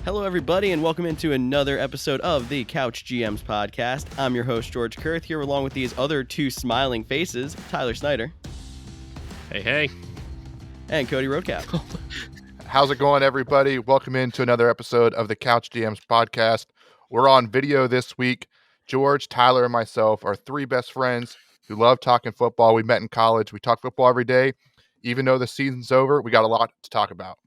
Hello, everybody, and welcome into another episode of the Couch GMs podcast. I'm your host, George Kerth, here along with these other two smiling faces, Tyler Snyder. Hey. And Cody Roadcap. How's it going, everybody? Welcome into another episode of the Couch GMs podcast. We're on video this week. George, Tyler, and myself are three best friends who love talking football. We met in college. We talk football every day. Even though the season's over, we got a lot to talk about.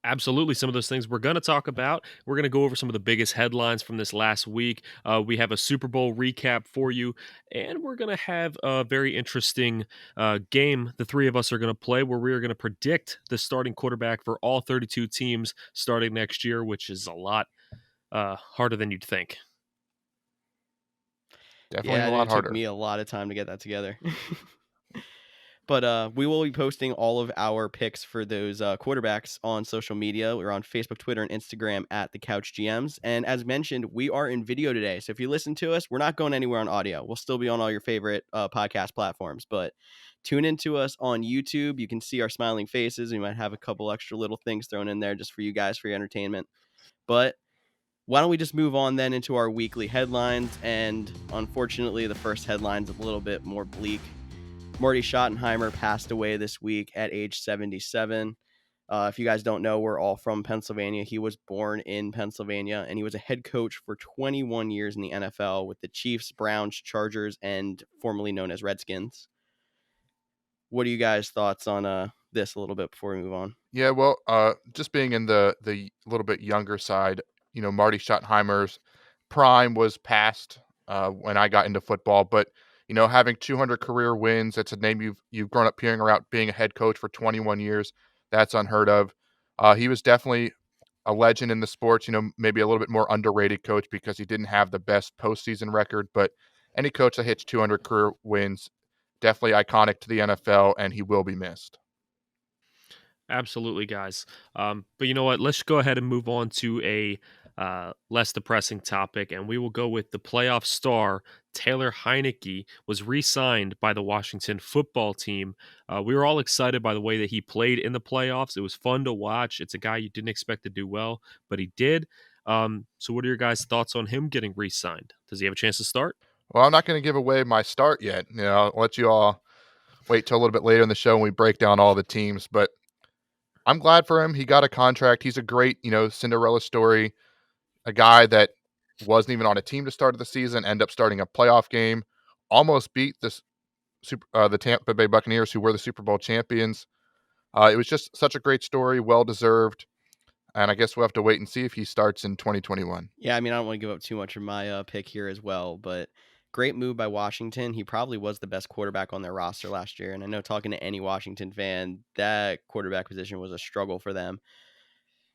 Absolutely. Some of those things we're going to talk about. We're going to go over some of the biggest headlines from this last week. We have a Super Bowl recap for you, and we're going to have a very interesting game the three of us are going to play where we are going to predict the starting quarterback for all 32 teams starting next year, which is a lot harder than you'd think. Definitely a lot harder. It took me a lot of time to get that together. But we will be posting all of our picks for those quarterbacks on social media. We're on Facebook, Twitter, and Instagram at the Couch GMs. And as mentioned, we are in video today. So if you listen to us, we're not going anywhere on audio. We'll still be on all your favorite podcast platforms. But tune into us on YouTube. You can see our smiling faces. We might have a couple extra little things thrown in there just for you guys for your entertainment. But why don't we just move on then into our weekly headlines? And unfortunately, the first headline's a little bit more bleak. Marty Schottenheimer passed away this week at age 77. If you guys don't know, we're all from Pennsylvania. He was born in Pennsylvania, and he was a head coach for 21 years in the NFL with the Chiefs, Browns, Chargers, and formerly known as Redskins. What are you guys' thoughts on this a little bit before we move on? Yeah, well, just being in the little bit younger side, Marty Schottenheimer's prime was past when I got into football, but having 200 career wins, that's a name you've grown up hearing about. Being a head coach for 21 years, that's unheard of. He was definitely a legend in the sports, maybe a little bit more underrated coach because he didn't have the best postseason record, but any coach that hits 200 career wins, definitely iconic to the NFL, and he will be missed. Absolutely, guys. But you know what? Let's go ahead and move on to a less depressing topic, and we will go with the playoff star Taylor Heinicke was re-signed by the Washington football team. We were all excited by the way that he played in the playoffs. It was fun to watch. It's a guy you didn't expect to do well, but he did. So what are your guys' thoughts on him getting re-signed? Does he have a chance to start? Well, I'm not going to give away my start yet. I'll let you all wait till a little bit later in the show when we break down all the teams, but I'm glad for him. He got a contract. He's a great, Cinderella story. A guy that wasn't even on a team to start the season, end up starting a playoff game, almost beat the Tampa Bay Buccaneers, who were the Super Bowl champions. It was just such a great story, well-deserved, and I guess we'll have to wait and see if he starts in 2021. Yeah, I mean, I don't want to give up too much of my pick here as well, but great move by Washington. He probably was the best quarterback on their roster last year, and I know talking to any Washington fan, that quarterback position was a struggle for them.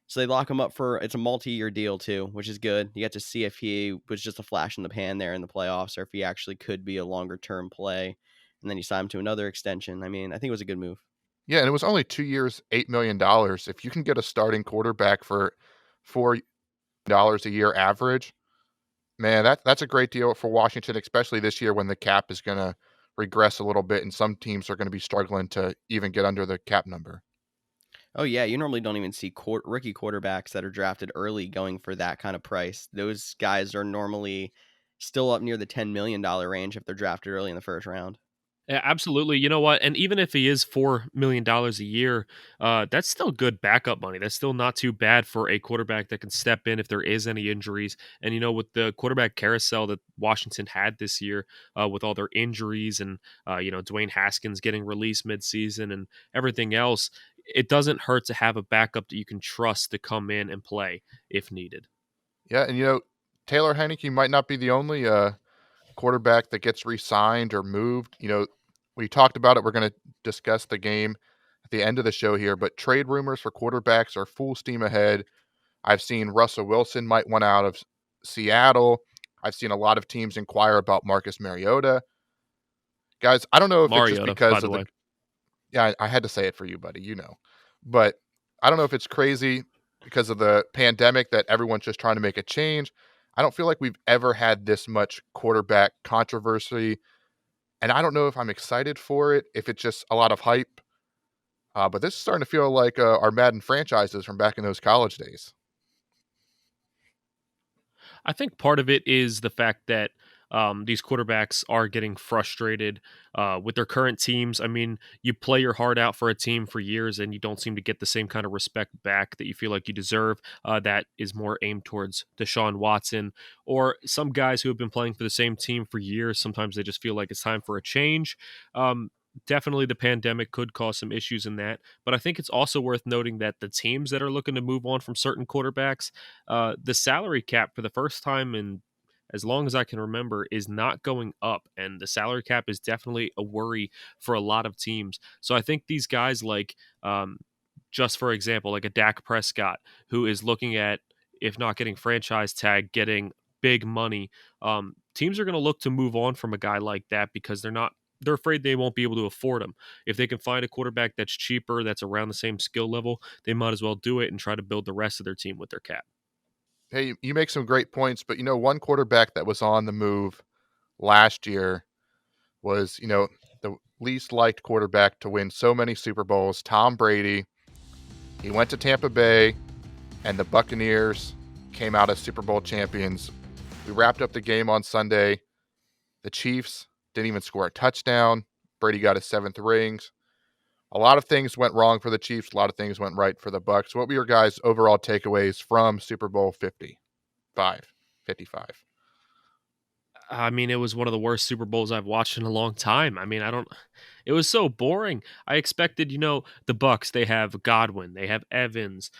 So they lock him up it's a multi-year deal too, which is good. You get to see if he was just a flash in the pan there in the playoffs or if he actually could be a longer-term play. And then you sign him to another extension. I mean, I think it was a good move. Yeah, and it was only 2 years, $8 million. If you can get a starting quarterback for $4 million a year average, man, that's a great deal for Washington, especially this year when the cap is going to regress a little bit and some teams are going to be struggling to even get under the cap number. Oh, yeah. You normally don't even see rookie quarterbacks that are drafted early going for that kind of price. Those guys are normally still up near the $10 million range if they're drafted early in the first round. Yeah, absolutely. You know what? And even if he is $4 million a year, that's still good backup money. That's still not too bad for a quarterback that can step in if there is any injuries. And, with the quarterback carousel that Washington had this year with all their injuries and, Dwayne Haskins getting released midseason and everything else, it doesn't hurt to have a backup that you can trust to come in and play if needed. Yeah, and, Taylor Heinicke might not be the only quarterback that gets re-signed or moved. We talked about it. We're going to discuss the game at the end of the show here, but trade rumors for quarterbacks are full steam ahead. I've seen Russell Wilson might want out of Seattle. I've seen a lot of teams inquire about Marcus Mariota. Guys, I don't know if it's just because of yeah, I had to say it for you, buddy, but I don't know if it's crazy because of the pandemic that everyone's just trying to make a change. I don't feel like we've ever had this much quarterback controversy, and I don't know if I'm excited for it, if it's just a lot of hype. But this is starting to feel like our Madden franchises from back in those college days. I think part of it is the fact that these quarterbacks are getting frustrated with their current teams. I mean, you play your heart out for a team for years and you don't seem to get the same kind of respect back that you feel like you deserve. That is more aimed towards Deshaun Watson or some guys who have been playing for the same team for years. Sometimes they just feel like it's time for a change. Um, Definitely the pandemic could cause some issues in that. But I think it's also worth noting that the teams that are looking to move on from certain quarterbacks, the salary cap for the first time in as long as I can remember is not going up, and the salary cap is definitely a worry for a lot of teams. So I think these guys like, just for example, like a Dak Prescott who is looking at, if not getting franchise tag, getting big money. Teams are going to look to move on from a guy like that because they're afraid they won't be able to afford him. If they can find a quarterback that's cheaper, that's around the same skill level, they might as well do it and try to build the rest of their team with their cap. Hey, you make some great points, but one quarterback that was on the move last year was, the least liked quarterback to win so many Super Bowls, Tom Brady. He went to Tampa Bay, and the Buccaneers came out as Super Bowl champions. We wrapped up the game on Sunday. The Chiefs didn't even score a touchdown. Brady got his 7th rings. A lot of things went wrong for the Chiefs. A lot of things went right for the Bucs. What were your guys' overall takeaways from Super Bowl 55? I mean, it was one of the worst Super Bowls I've watched in a long time. I mean, I don't it was so boring. I expected, the Bucks, they have Godwin, they have Evans,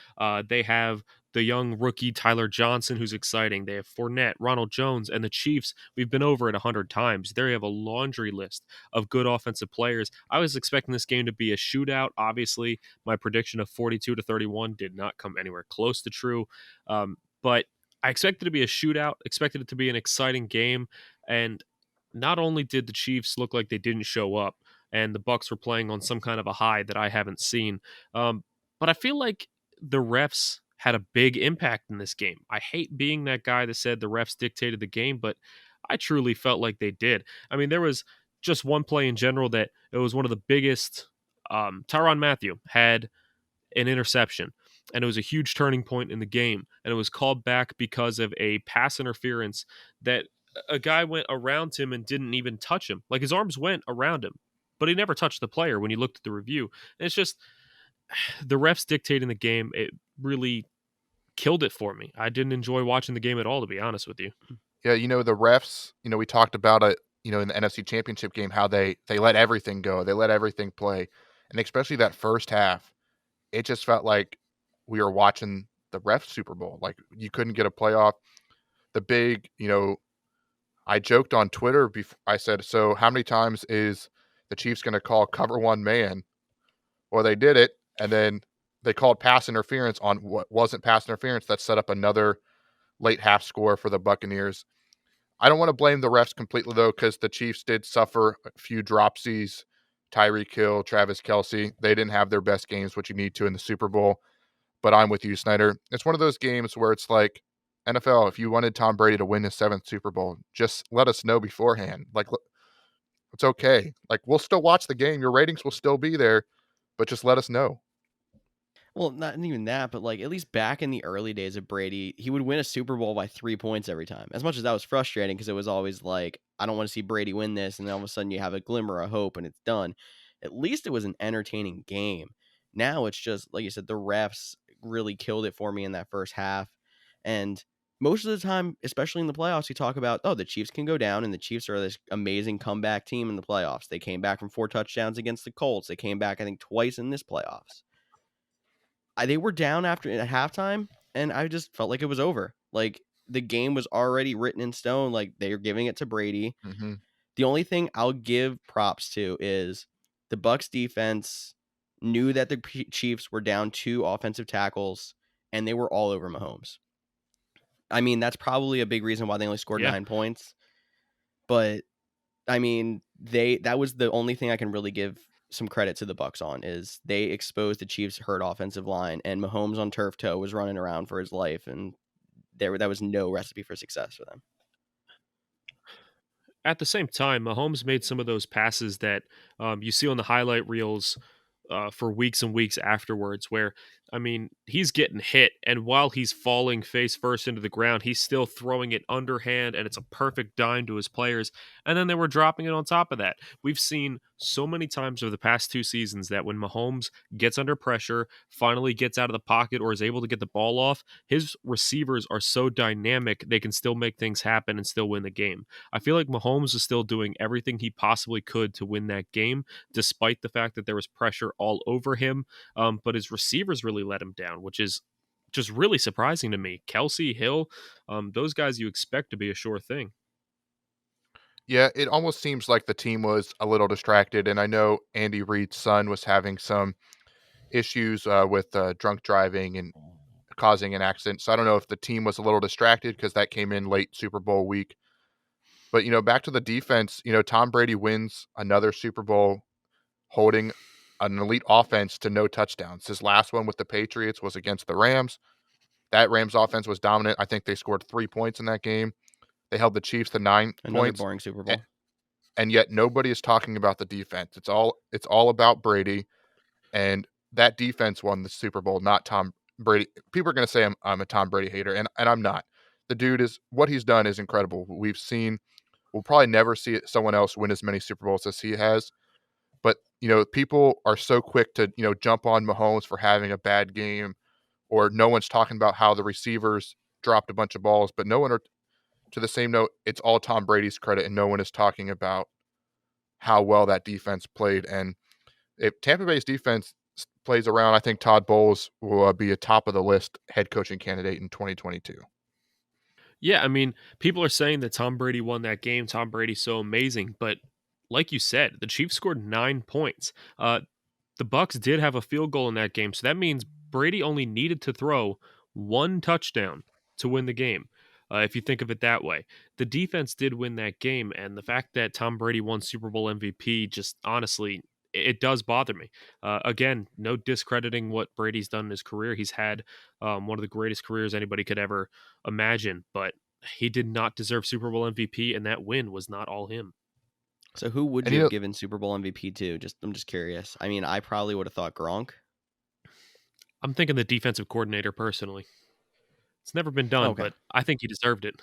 they have the young rookie Tyler Johnson who's exciting. They have Fournette, Ronald Jones, and the Chiefs. We've been over it 100 times. They have a laundry list of good offensive players. I was expecting this game to be a shootout. Obviously, my prediction of 42-31 did not come anywhere close to true. But I expected it to be a shootout, expected it to be an exciting game, and not only did the Chiefs look like they didn't show up, and the Bucks were playing on some kind of a high that I haven't seen, but I feel like the refs had a big impact in this game. I hate being that guy that said the refs dictated the game, but I truly felt like they did. I mean, there was just one play in general that it was one of the biggest. Tyrann Mathieu had an interception, and it was a huge turning point in the game, and it was called back because of a pass interference that a guy went around him and didn't even touch him. Like his arms went around him, but he never touched the player when you looked at the review. And it's just the refs dictating the game. It really killed it for me. I didn't enjoy watching the game at all, to be honest with you. Yeah, the refs, we talked about it, in the NFC Championship game, how they let everything go. They let everything play. And especially that first half, it just felt like we were watching the ref Super Bowl. Like you couldn't get a playoff. The big, I joked on Twitter before I said, so how many times is the Chiefs going to call cover one man? Well, they did it, and then they called pass interference on what wasn't pass interference. That set up another late half score for the Buccaneers. I don't want to blame the refs completely, though, because the Chiefs did suffer a few dropsies. Tyreek Hill, Travis Kelce, they didn't have their best games, which you need to in the Super Bowl. But I'm with you, Snyder. It's one of those games where it's like, NFL, if you wanted Tom Brady to win his 7th Super Bowl, just let us know beforehand. Like, it's okay. Like, we'll still watch the game. Your ratings will still be there, but just let us know. Well, not even that, but like at least back in the early days of Brady, he would win a Super Bowl by 3 points every time. As much as that was frustrating because it was always like, I don't want to see Brady win this, and then all of a sudden you have a glimmer of hope and it's done. At least it was an entertaining game. Now it's just like you said, the refs really killed it for me in that first half. And most of the time, especially in the playoffs, you talk about, oh, the Chiefs can go down, and the Chiefs are this amazing comeback team in the playoffs. They came back from 4 touchdowns against the Colts. They came back, I think, twice in this playoffs. They were down after at halftime, and I just felt like it was over. Like the game was already written in stone. Like they are giving it to Brady. Mm-hmm. The only thing I'll give props to is the Bucks defense knew that the Chiefs were down 2 offensive tackles, and they were all over Mahomes. I mean, that's probably a big reason why they only scored Yeah. 9 points. But I mean, that was the only thing I can really give some credit to the Bucks on is they exposed the Chiefs' hurt offensive line, and Mahomes on turf toe was running around for his life, and that was no recipe for success for them. At the same time, Mahomes made some of those passes that you see on the highlight reels for weeks and weeks afterwards. Where I mean, he's getting hit, and while he's falling face first into the ground, he's still throwing it underhand, and it's a perfect dime to his players. And then they were dropping it on top of that. We've seen so many times over the past 2 seasons that when Mahomes gets under pressure, finally gets out of the pocket, or is able to get the ball off, his receivers are so dynamic they can still make things happen and still win the game. I feel like Mahomes is still doing everything he possibly could to win that game, despite the fact that there was pressure all over him. But his receivers really let him down, which is just really surprising to me. Kelsey, Hill, those guys you expect to be a sure thing. Yeah, it almost seems like the team was a little distracted, and I know Andy Reid's son was having some issues with drunk driving and causing an accident. So I don't know if the team was a little distracted because that came in late Super Bowl week. But back to the defense. Tom Brady wins another Super Bowl holding an elite offense to no touchdowns. His last one with the Patriots was against the Rams. That Rams offense was dominant. I think they scored 3 points in that game. They held the Chiefs to 9 Another points. boring Super a- Bowl. And yet nobody is talking about the defense. It's all about Brady, and that defense won the Super Bowl, not Tom Brady. People are going to say I'm a Tom Brady hater, and I'm not. The dude is what he's done is incredible. We'll probably never see someone else win as many Super Bowls as he has. But people are so quick to jump on Mahomes for having a bad game, or no one's talking about how the receivers dropped a bunch of balls, but no one are to the same note. It's all Tom Brady's credit, and no one is talking about how well that defense played. And if Tampa Bay's defense plays around, I think Todd Bowles will be a top of the list head coaching candidate in 2022. Yeah, I mean, people are saying that Tom Brady won that game. Tom Brady's so amazing, but like you said, the Chiefs scored 9 points. The Bucks did have a field goal in that game, so that means Brady only needed to throw one touchdown to win the game. If you think of it that way, the defense did win that game, and the fact that Tom Brady won Super Bowl MVP just honestly, it does bother me. Again, no discrediting what Brady's done in his career. He's had one of the greatest careers anybody could ever imagine, but he did not deserve Super Bowl MVP, and that win was not all him. So who would And you have given Super Bowl MVP to? I'm just curious. I mean, I probably would have thought Gronk. I'm thinking the defensive coordinator personally. It's never been done, Okay. but I think he deserved it.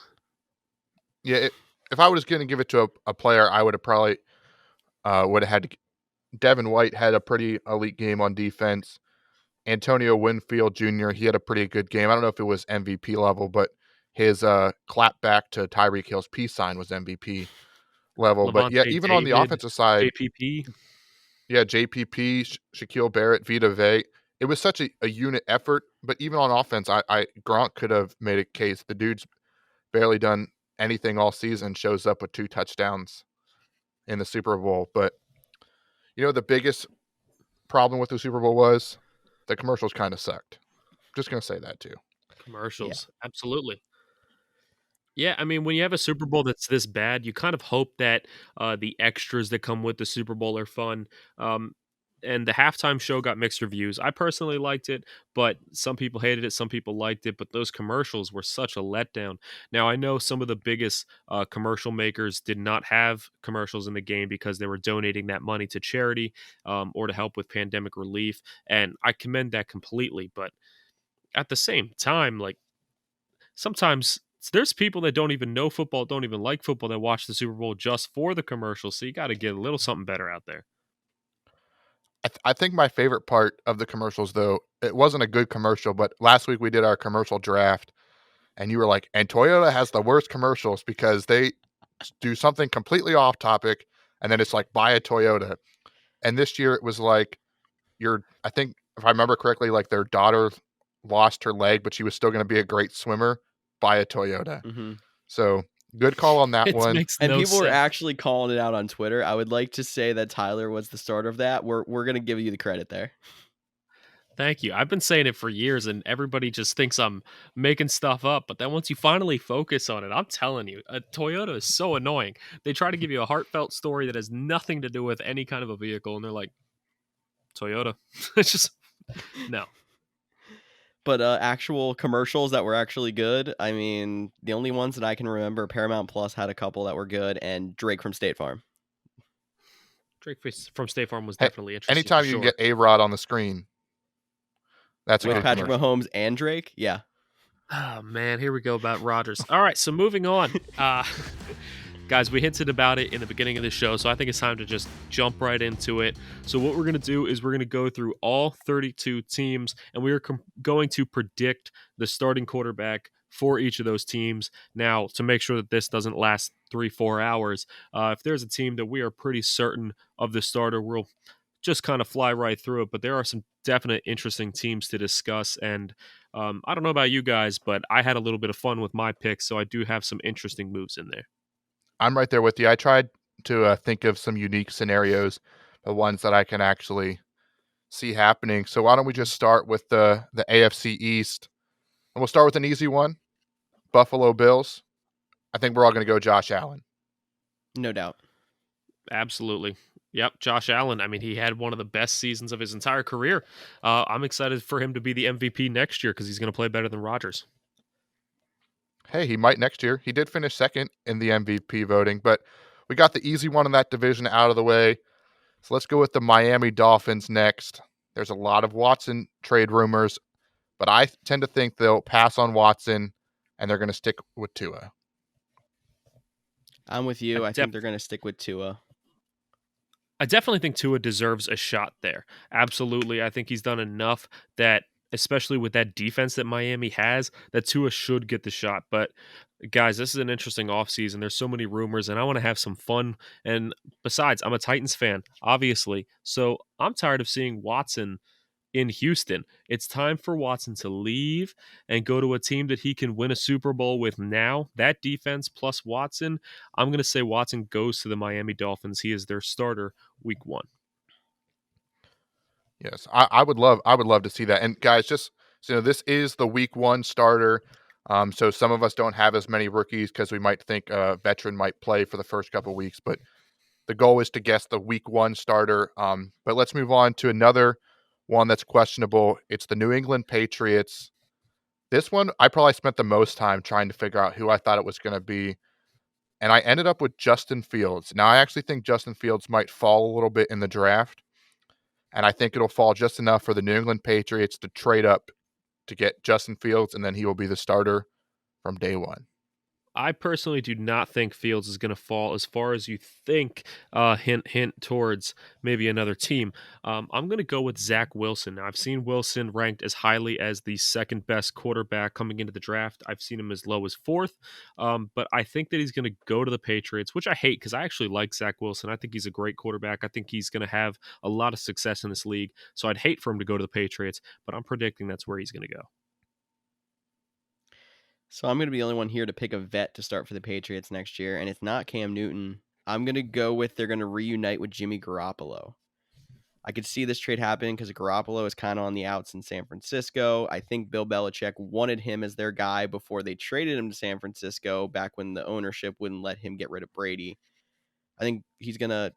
yeah, if I was going to give it to a player, I would have probably would have had Devin White had a pretty elite game on defense. Antonio Winfield Jr. He had a pretty good game. I don't know if it was MVP level, but his clap back to Tyreek Hill's peace sign was MVP level. But yeah, Levante even on the David, offensive side, JPP. yeah, JPP, Shaquille Barrett, Vita Vey. It was such a unit effort. But even on offense, I Gronk could have made a case. The dude's barely done anything all season. Shows up with 2 touchdowns in the Super Bowl. But the biggest problem with the Super Bowl was the commercials kind of sucked. Just gonna say that too. Yeah. Commercials. Absolutely. Yeah, I mean, when you have a Super Bowl that's this bad, you kind of hope that the extras that come with the Super Bowl are fun. And the halftime show got mixed reviews. I personally liked it, but some people hated it, some people liked it. But those commercials were such a letdown. Now, I know some of the biggest commercial makers did not have commercials in the game because they were donating that money to charity or to help with pandemic relief. And I commend that completely. But at the same time, like, sometimes there's people that don't even know football, don't even like football that watch the Super Bowl just for the commercials. So you got to get a little something better out there. I think my favorite part of the commercials, though, it wasn't a good commercial, but last week we did our commercial draft, and you were like, and Toyota has the worst commercials because they do something completely off topic, and then it's like, buy a Toyota. And this year it was like, I think, if I remember correctly, like their daughter lost her leg, but she was still going to be a great swimmer, buy a Toyota. Mm-hmm. So good call on that It one. makes And no people were sense. actually calling it out on Twitter. I would like to say that Tyler was the starter of that. We're gonna give you the credit there. Thank you. I've been saying it for years, and everybody just thinks I'm making stuff up. But then once you finally focus on it, I'm telling you, a Toyota is so annoying. They try to give you a heartfelt story that has nothing to do with any kind of a vehicle, and they're like, Toyota. It's just, no. But actual commercials that were actually good. I mean, the only ones that I can remember, Paramount Plus had a couple that were good, and Drake from State Farm. Drake from State Farm was Hey, definitely interesting for anytime you can sure. get A-Rod on the screen, that's a With Oh good Patrick commercial. Mahomes and Drake, yeah. Oh man, here we go about Rodgers. All right, so moving on. Guys, we hinted about it in the beginning of the show, so I think it's time to just jump right into it. So what we're going to do is we're going to go through all 32 teams, and we are going to predict the starting quarterback for each of those teams. Now, to make sure that this doesn't last 3-4 hours, if there's a team that we are pretty certain of the starter, we'll just kind of fly right through it. But there are some definite interesting teams to discuss, and I don't know about you guys, but I had a little bit of fun with my picks, so I do have some interesting moves in there. I'm right there with you. I tried to think of some unique scenarios, the ones that I can actually see happening. So why don't we just start with the AFC East? And we'll start with an easy one, Buffalo Bills. I think we're all going to go Josh Allen. No doubt. Absolutely. Yep, Josh Allen. I mean, he had one of the best seasons of his entire career. I'm excited for him to be the MVP next year because he's going to play better than Rodgers. Hey, he might next year. He did finish second in the MVP voting, but we got the easy one in that division out of the way. So let's go with the Miami Dolphins next. There's a lot of Watson trade rumors, but I tend to think they'll pass on Watson and they're going to stick with Tua. I'm with I, you. I def- think they're going to stick with Tua. I definitely think Tua deserves a shot there. Absolutely. I think he's done enough that, especially with that defense that Miami has, that Tua should get the shot. But guys, this is an interesting offseason. There's so many rumors, and I want to have some fun. And besides, I'm a Titans fan, obviously. So I'm tired of seeing Watson in Houston. It's time for Watson to leave and go to a team that he can win a Super Bowl with now. That defense plus Watson, I'm going to say Watson goes to the Miami Dolphins. He is their starter week 1. Yes, I would love to see that. And guys, just so you know, this is the week 1 starter. So some of us don't have as many rookies because we might think a veteran might play for the first couple weeks, but the goal is to guess the week 1 starter. But let's move on to another one that's questionable. It's the New England Patriots. This one, I probably spent the most time trying to figure out who I thought it was going to be. And I ended up with Justin Fields. Now, I actually think Justin Fields might fall a little bit in the draft. And I think it'll fall just enough for the New England Patriots to trade up to get Justin Fields, and then he will be the starter from day 1. I personally do not think Fields is going to fall as far as you think. Hint towards maybe another team. I'm going to go with Zach Wilson. Now, I've seen Wilson ranked as highly as the second best quarterback coming into the draft. I've seen him as low as fourth. But I think that he's going to go to the Patriots, which I hate because I actually like Zach Wilson. I think he's a great quarterback. I think he's going to have a lot of success in this league. So I'd hate for him to go to the Patriots, but I'm predicting that's where he's going to go. So I'm going to be the only one here to pick a vet to start for the Patriots next year, and it's not Cam Newton. I'm going to go with they're going to reunite with Jimmy Garoppolo. I could see this trade happening because Garoppolo is kind of on the outs in San Francisco. I think Bill Belichick wanted him as their guy before they traded him to San Francisco back when the ownership wouldn't let him get rid of Brady. I think he's going to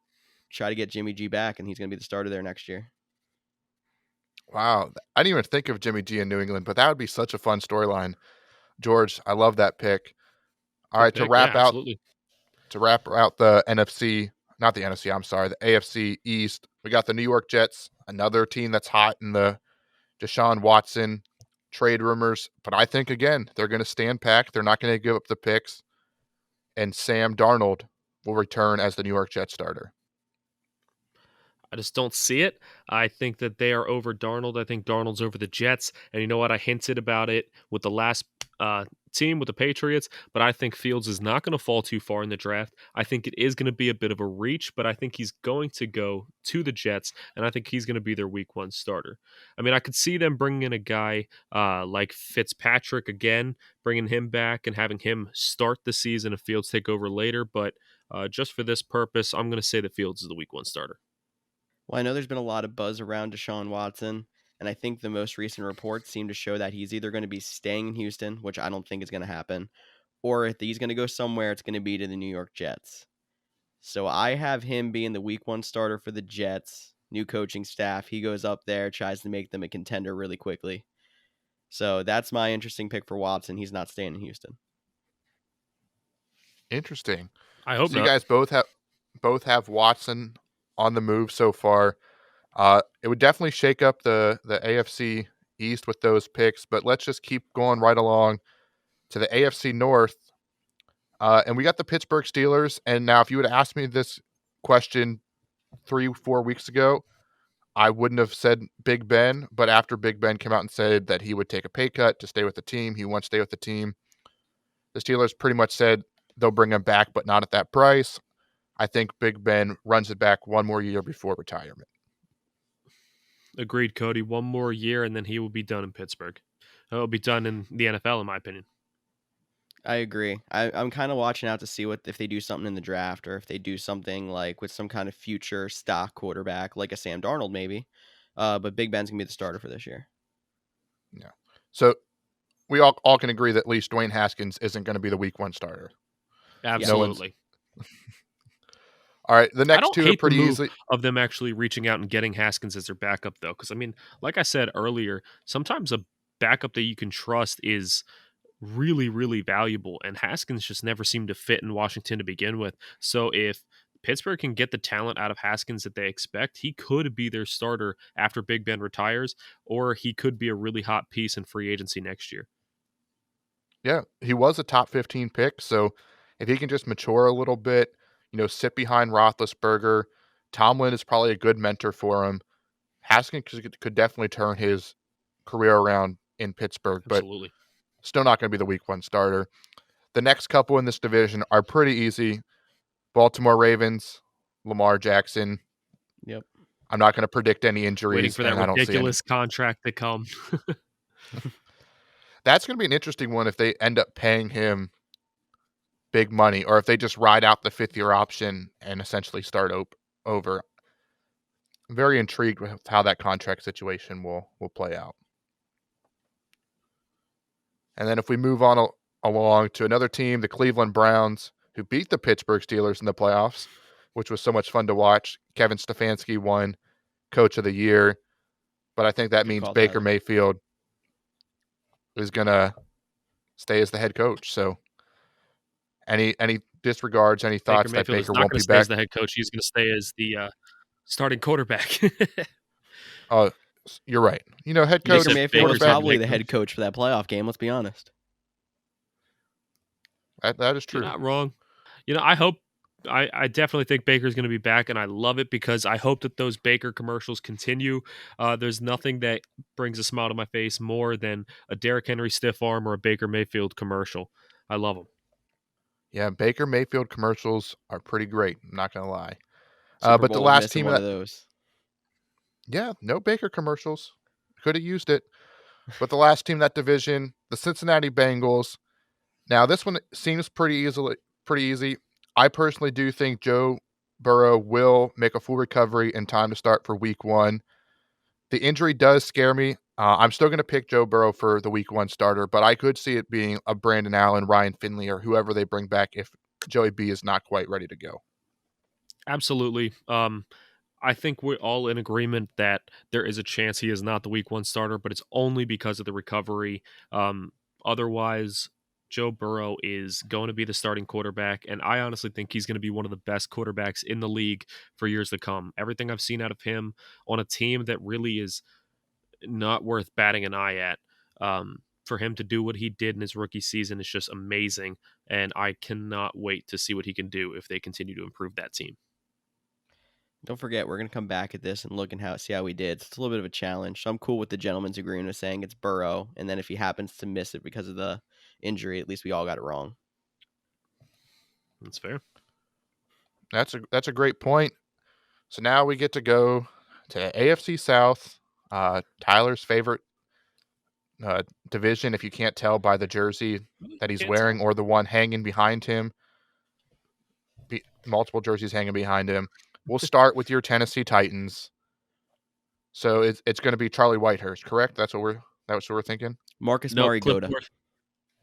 try to get Jimmy G back, and he's going to be the starter there next year. Wow. I didn't even think of Jimmy G in New England, but that would be such a fun storyline. George, I love that pick. All Good right, pick. Yeah, absolutely. to wrap out the NFC, not the NFC, I'm sorry, the AFC East, we got the New York Jets, another team that's hot in the Deshaun Watson trade rumors. But I think, again, they're going to stand packed. They're not going to give up the picks. And Sam Darnold will return as the New York Jets starter. I just don't see it. I think that they are over Darnold. I think Darnold's over the Jets. And you know what? I hinted about it with the last team with the Patriots, but I think Fields is not going to fall too far in the draft. I think it is going to be a bit of a reach, but I think he's going to go to the Jets, and I think he's going to be their week 1 starter. I mean, I could see them bringing in a guy like Fitzpatrick again, bringing him back and having him start the season if Fields take over later, but just for this purpose, I'm going to say that Fields is the week 1 starter. Well, I know there's been a lot of buzz around Deshaun Watson, and I think the most recent reports seem to show that he's either going to be staying in Houston, which I don't think is going to happen, or if he's going to go somewhere, it's going to be to the New York Jets. So I have him being the week 1 starter for the Jets, new coaching staff. He goes up there, tries to make them a contender really quickly. So that's my interesting pick for Watson. He's not staying in Houston. Interesting. I hope So you not. guys both have Watson on the move so far. It would definitely shake up the AFC East with those picks, but let's just keep going right along to the AFC North. And we got the Pittsburgh Steelers. And now, if you would ask me this question 3-4 weeks ago, I wouldn't have said Big Ben. But after Big Ben came out and said that he would take a pay cut to stay with the team, he wants to stay with the team. The Steelers pretty much said they'll bring him back, but not at that price. I think Big Ben runs it back one more year before retirement. Agreed, Cody. One more year, and then he will be done in Pittsburgh. He'll be done in the NFL, in my opinion. I agree. I'm kind of watching out to see what if they do something in the draft or if they do something like with some kind of future stock quarterback, like a Sam Darnold maybe. But Big Ben's gonna be the starter for this year. Yeah. So we all can agree that at least Dwayne Haskins isn't going to be the week one starter. Absolutely. All right, the I next don't two are hate the pretty move easily. of them actually reaching out and getting Haskins as their backup, though, because I mean, like I said earlier, sometimes a backup that you can trust is really, really valuable, and Haskins just never seemed to fit in Washington to begin with. So if Pittsburgh can get the talent out of Haskins that they expect, he could be their starter after Big Ben retires, or he could be a really hot piece in free agency next year. Yeah, he was a top 15 pick, so if he can just mature a little bit, sit behind Roethlisberger, Tomlin is probably a good mentor for him. Haskins could definitely turn his career around in Pittsburgh, but Absolutely. still not going to be the week one starter. The next couple in this division are pretty easy. Baltimore Ravens, Lamar Jackson. Yep. I'm not going to predict any Waiting injuries, for that and I don't see any. ridiculous contract to come. That's going to be an interesting one if they end up paying him big money, or if they just ride out the 5th-year option and essentially start over. I'm very intrigued with how that contract situation will play out. And then if we move on along to another team, the Cleveland Browns, who beat the Pittsburgh Steelers in the playoffs, which was so much fun to watch. Kevin Stefanski won Coach of the Year, but I think that Good means call, Baker Tyler. Mayfield is going to stay as the head coach. So any disregards, any Baker thoughts that Mayfield is Baker not won't going to be stay as back? the head coach. He's going to stay as the starting quarterback. Oh, you're right. Head You coach, Baker said Mayfield was Baker's not quarterback, the probably head the head coach. coach for that playoff game. Let's be honest. that is You're true. not wrong. I definitely think Baker's going to be back, and I love it because I hope that those Baker commercials continue. There's nothing that brings a smile to my face more than a Derrick Henry stiff arm or a Baker Mayfield commercial. I love them. Yeah, Baker Mayfield commercials are pretty great. I'm not going to lie. Super But the Bowl was last missing team one that, of those. yeah, no Baker commercials. Could have used it. But the last team in that division, the Cincinnati Bengals. Now, this one seems pretty easy. I personally do think Joe Burrow will make a full recovery in time to start for week one. The injury does scare me. I'm still going to pick Joe Burrow for the week one starter, but I could see it being a Brandon Allen, Ryan Finley, or whoever they bring back if Joey B is not quite ready to go. Absolutely. I think we're all in agreement that there is a chance he is not the week one starter, but it's only because of the recovery. Otherwise, Joe Burrow is going to be the starting quarterback, and I honestly think he's going to be one of the best quarterbacks in the league for years to come. Everything I've seen out of him on a team that really is not worth batting an eye at. For him to do what he did in his rookie season is just amazing, and I cannot wait to see what he can do if they continue to improve that team. Don't forget, we're gonna come back at this and look and see how we did. So it's a little bit of a challenge. So I'm cool with the gentleman's agreement of saying it's Burrow, and then if he happens to miss it because of the injury, at least we all got it wrong. That's fair. That's a great point. So now we get to go to AFC South, Tyler's favorite division, if you can't tell by the jersey that he's Can't tell. wearing or the one hanging behind him. Multiple jerseys hanging behind him. We'll start with your Tennessee Titans. So it's going to be Charlie Whitehurst, correct? That's what we're thinking. Marcus No, Mariota.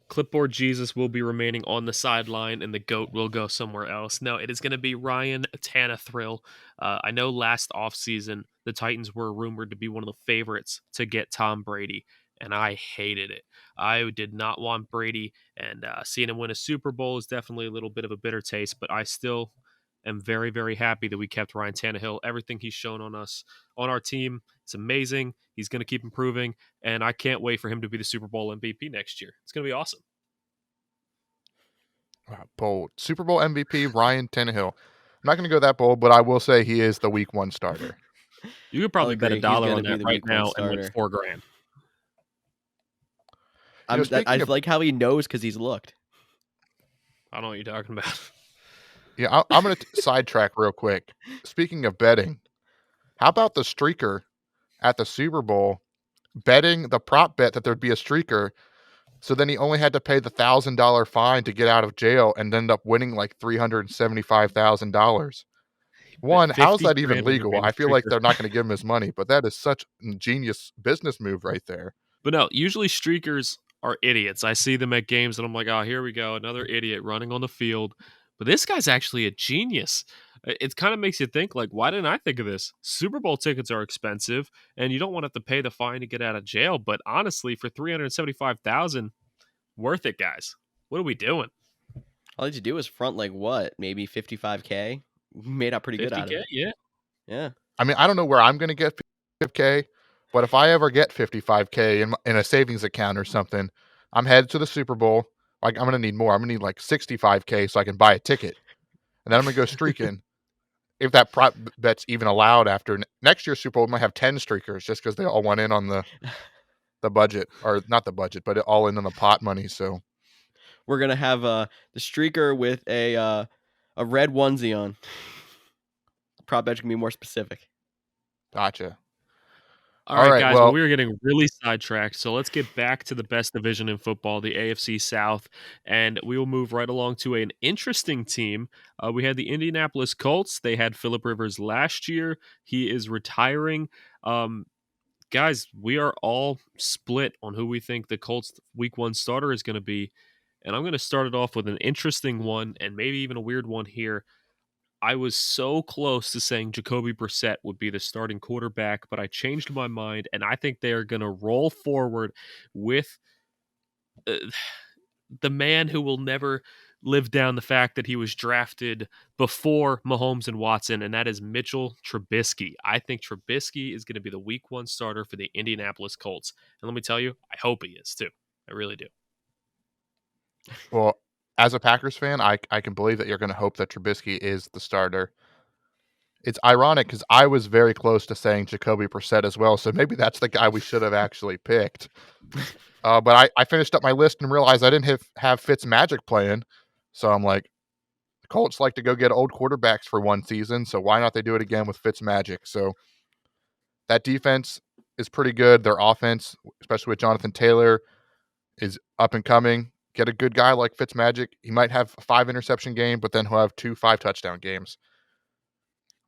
Clipboard Jesus will be remaining on the sideline, and the GOAT will go somewhere else. No, it is going to be Ryan Tannehill. I know last offseason, the Titans were rumored to be one of the favorites to get Tom Brady, and I hated it. I did not want Brady, and seeing him win a Super Bowl is definitely a little bit of a bitter taste, but I still am very, very happy that we kept Ryan Tannehill. Everything he's shown on us, on our team, it's amazing. He's going to keep improving, and I can't wait for him to be the Super Bowl MVP next year. It's going to be awesome. Wow, bold. Super Bowl MVP, Ryan Tannehill. I'm not going to go that bold, but I will say he is the week 1 starter. You could I'll probably bet a agree. He's dollar going on to be that the right week 1 now and win starter. $4,000. Speaking I of, like how he knows because he's looked. I don't know what you're talking about. yeah, I'm going to sidetrack real quick. Speaking of betting, how about the streaker at the Super Bowl betting the prop bet that there'd be a streaker? So then he only had to pay the $1,000 fine to get out of jail and ended up winning like $375,000. Bet One, how's 50 that even grand on him legal? being a I feel like streaker. they're not going to give him his money, but that is such a genius business move right there. But no, usually streakers are idiots. I see them at games and I'm like, oh, here we go, another idiot running on the field. But this guy's actually a genius. It kind of makes you think, like, why didn't I think of this? Super Bowl tickets are expensive, and you don't want to have to pay the fine to get out of jail. But honestly, for 375,000, worth it, guys. What are we doing? All he had to do was front like what, maybe 55K. Made out pretty good out of 50K? it. Yeah. Yeah. I mean, I don't know where I'm going to get 55K, but if I ever get 55K in a savings account or something, I'm headed to the Super Bowl. Like, I'm going to need more. I'm going to need like 65K so I can buy a ticket. And then I'm going to go streaking. If that prop bet's even allowed after next year's Super Bowl, we might have 10 streakers just because they all went in on the budget, or not the budget, but all in on the pot money. So We're gonna have the streaker with a red onesie on. Prop bet's gonna be more specific. gotcha. All All right, right. guys. Well, Well, we are getting really sidetracked. So let's get back to the best division in football, the AFC South. And we will move right along to an interesting team. We had the Indianapolis Colts. They had Phillip Rivers last year. He is retiring. Guys, we are all split on who we think the Colts week 1 starter is going to be. And I'm going to start it off with an interesting one and maybe even a weird one here. I was so close to saying Jacoby Brissett would be the starting quarterback, but I changed my mind, and I think they are going to roll forward with uh, the man who will never live down the fact that he was drafted before Mahomes and Watson, and that is Mitchell Trubisky. I think Trubisky is going to be the week 1 starter for the Indianapolis Colts. And let me tell you, I hope he is too. I really do. well, as a Packers fan, I can believe that you're going to hope that Trubisky is the starter. It's ironic because I was very close to saying Jacoby Brissett as well, so maybe that's the guy we should have actually picked. But I finished up my list and realized I didn't have Fitzmagic playing, so I'm like, the Colts like to go get old quarterbacks for one season, so why not they do it again with Fitzmagic? So that defense is pretty good. Their offense, especially with Jonathan Taylor, is up and coming. Get a good guy like Fitzmagic. He might have a 5 interception game, but then he'll have 2 5-touchdown games.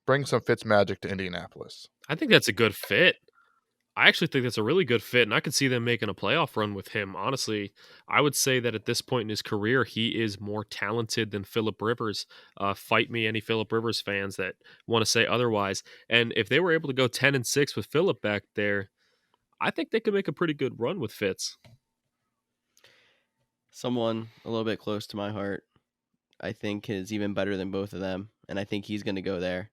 Bring some Fitzmagic to Indianapolis. I think that's a good fit. I actually think that's a really good fit, and I could see them making a playoff run with him. Honestly, I would say that at this point in his career, he is more talented than Phillip Rivers. Fight me, any Phillip Rivers fans that want to say otherwise. And if they were able to go 10-6 with Phillip back there, I think they could make a pretty good run with Fitz. Someone a little bit close to my heart, I think, is even better than both of them, and I think he's going to go there.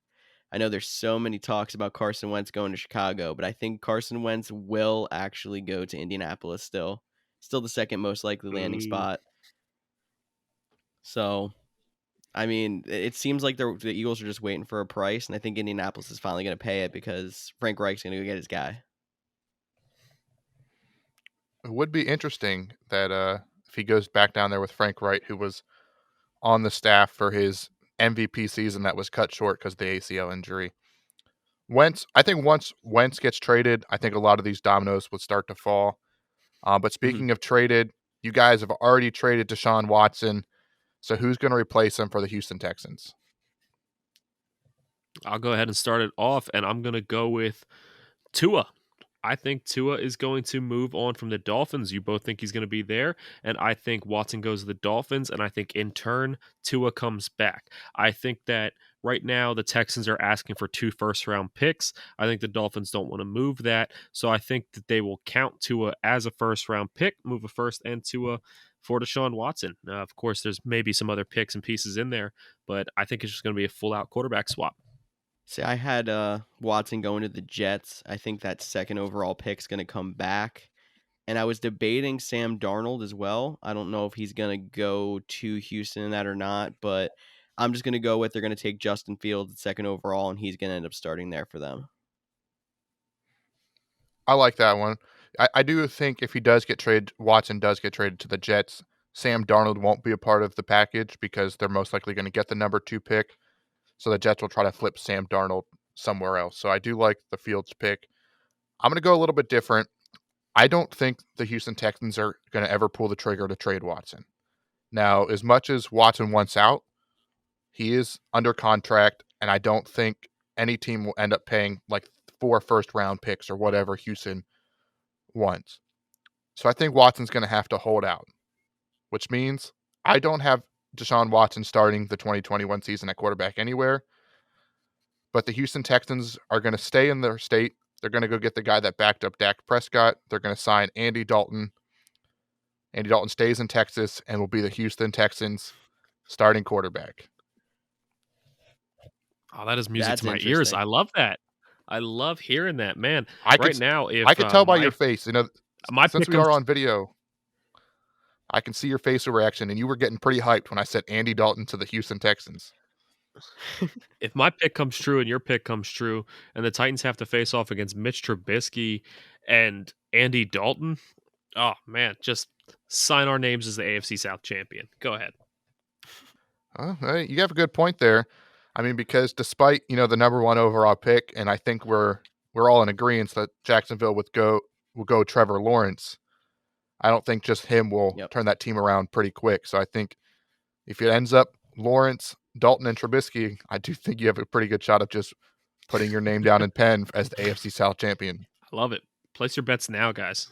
I know there's so many talks about Carson Wentz going to Chicago, but I think Carson Wentz will actually go to Indianapolis still. Still the second most likely landing Ooh. spot. So, I mean, it seems like the Eagles are just waiting for a price, and I think Indianapolis is finally going to pay it because Frank Reich's going to go get his guy. It would be interesting that if he goes back down there with Frank Reich, who was on the staff for his MVP season that was cut short because of the ACL injury. I think once Wentz gets traded, I think a lot of these dominoes would start to fall. But speaking of traded, you guys have already traded Deshaun Watson. So who's going to replace him for the Houston Texans? I'll go ahead and start it off, and I'm going to go with Tua. I think Tua is going to move on from the Dolphins. You both think he's going to be there, and I think Watson goes to the Dolphins, and I think in turn Tua comes back. I think that right now the Texans are asking for 2 first-round picks. I think the Dolphins don't want to move that, so I think that they will count Tua as a first-round pick, move a first and Tua for Deshaun Watson. Of course, there's maybe some other picks and pieces in there, but I think it's just going to be a full-out quarterback swap. See, I had Watson going to the Jets. I think that second overall pick's going to come back. And I was debating Sam Darnold as well. I don't know if he's going to go to Houston in that or not, but I'm just going to go with they're going to take Justin Fields at second overall, and he's going to end up starting there for them. I like that one. I do think if he does get traded, Watson does get traded to the Jets, Sam Darnold won't be a part of the package because they're most likely going to get the number 2 pick. So the Jets will try to flip Sam Darnold somewhere else. So I do like the Fields pick. I'm going to go a little bit different. I don't think the Houston Texans are going to ever pull the trigger to trade Watson. Now, as much as Watson wants out, he is under contract, and I don't think any team will end up paying like 4 first-round picks or whatever Houston wants. So I think Watson's going to have to hold out, which means I don't have Deshaun Watson starting the 2021 season at quarterback anywhere. But the Houston Texans are going to stay in their state. They're going to go get the guy that backed up Dak Prescott. They're going to sign Andy Dalton. Andy Dalton stays in Texas and will be the Houston Texans starting quarterback. Oh, that is music That's to my ears. interesting. I love that. I love hearing that, man. I Right could now, if I could tell by your face, my since pick we are comes on video, I can see your facial reaction, and you were getting pretty hyped when I said Andy Dalton to the Houston Texans. if my pick comes true and your pick comes true, and the Titans have to face off against Mitch Trubisky and Andy Dalton, oh man, just sign our names as the AFC South champion. Go ahead. You have a good point there. I mean, because despite the number 1 overall pick, and I think we're all in agreement that Jacksonville will go Trevor Lawrence. I don't think just him will Yep. turn that team around pretty quick. So I think if it ends up Lawrence, Dalton, and Trubisky, I do think you have a pretty good shot of just putting your name down in pen as the AFC South champion. I love it. Place your bets now, guys.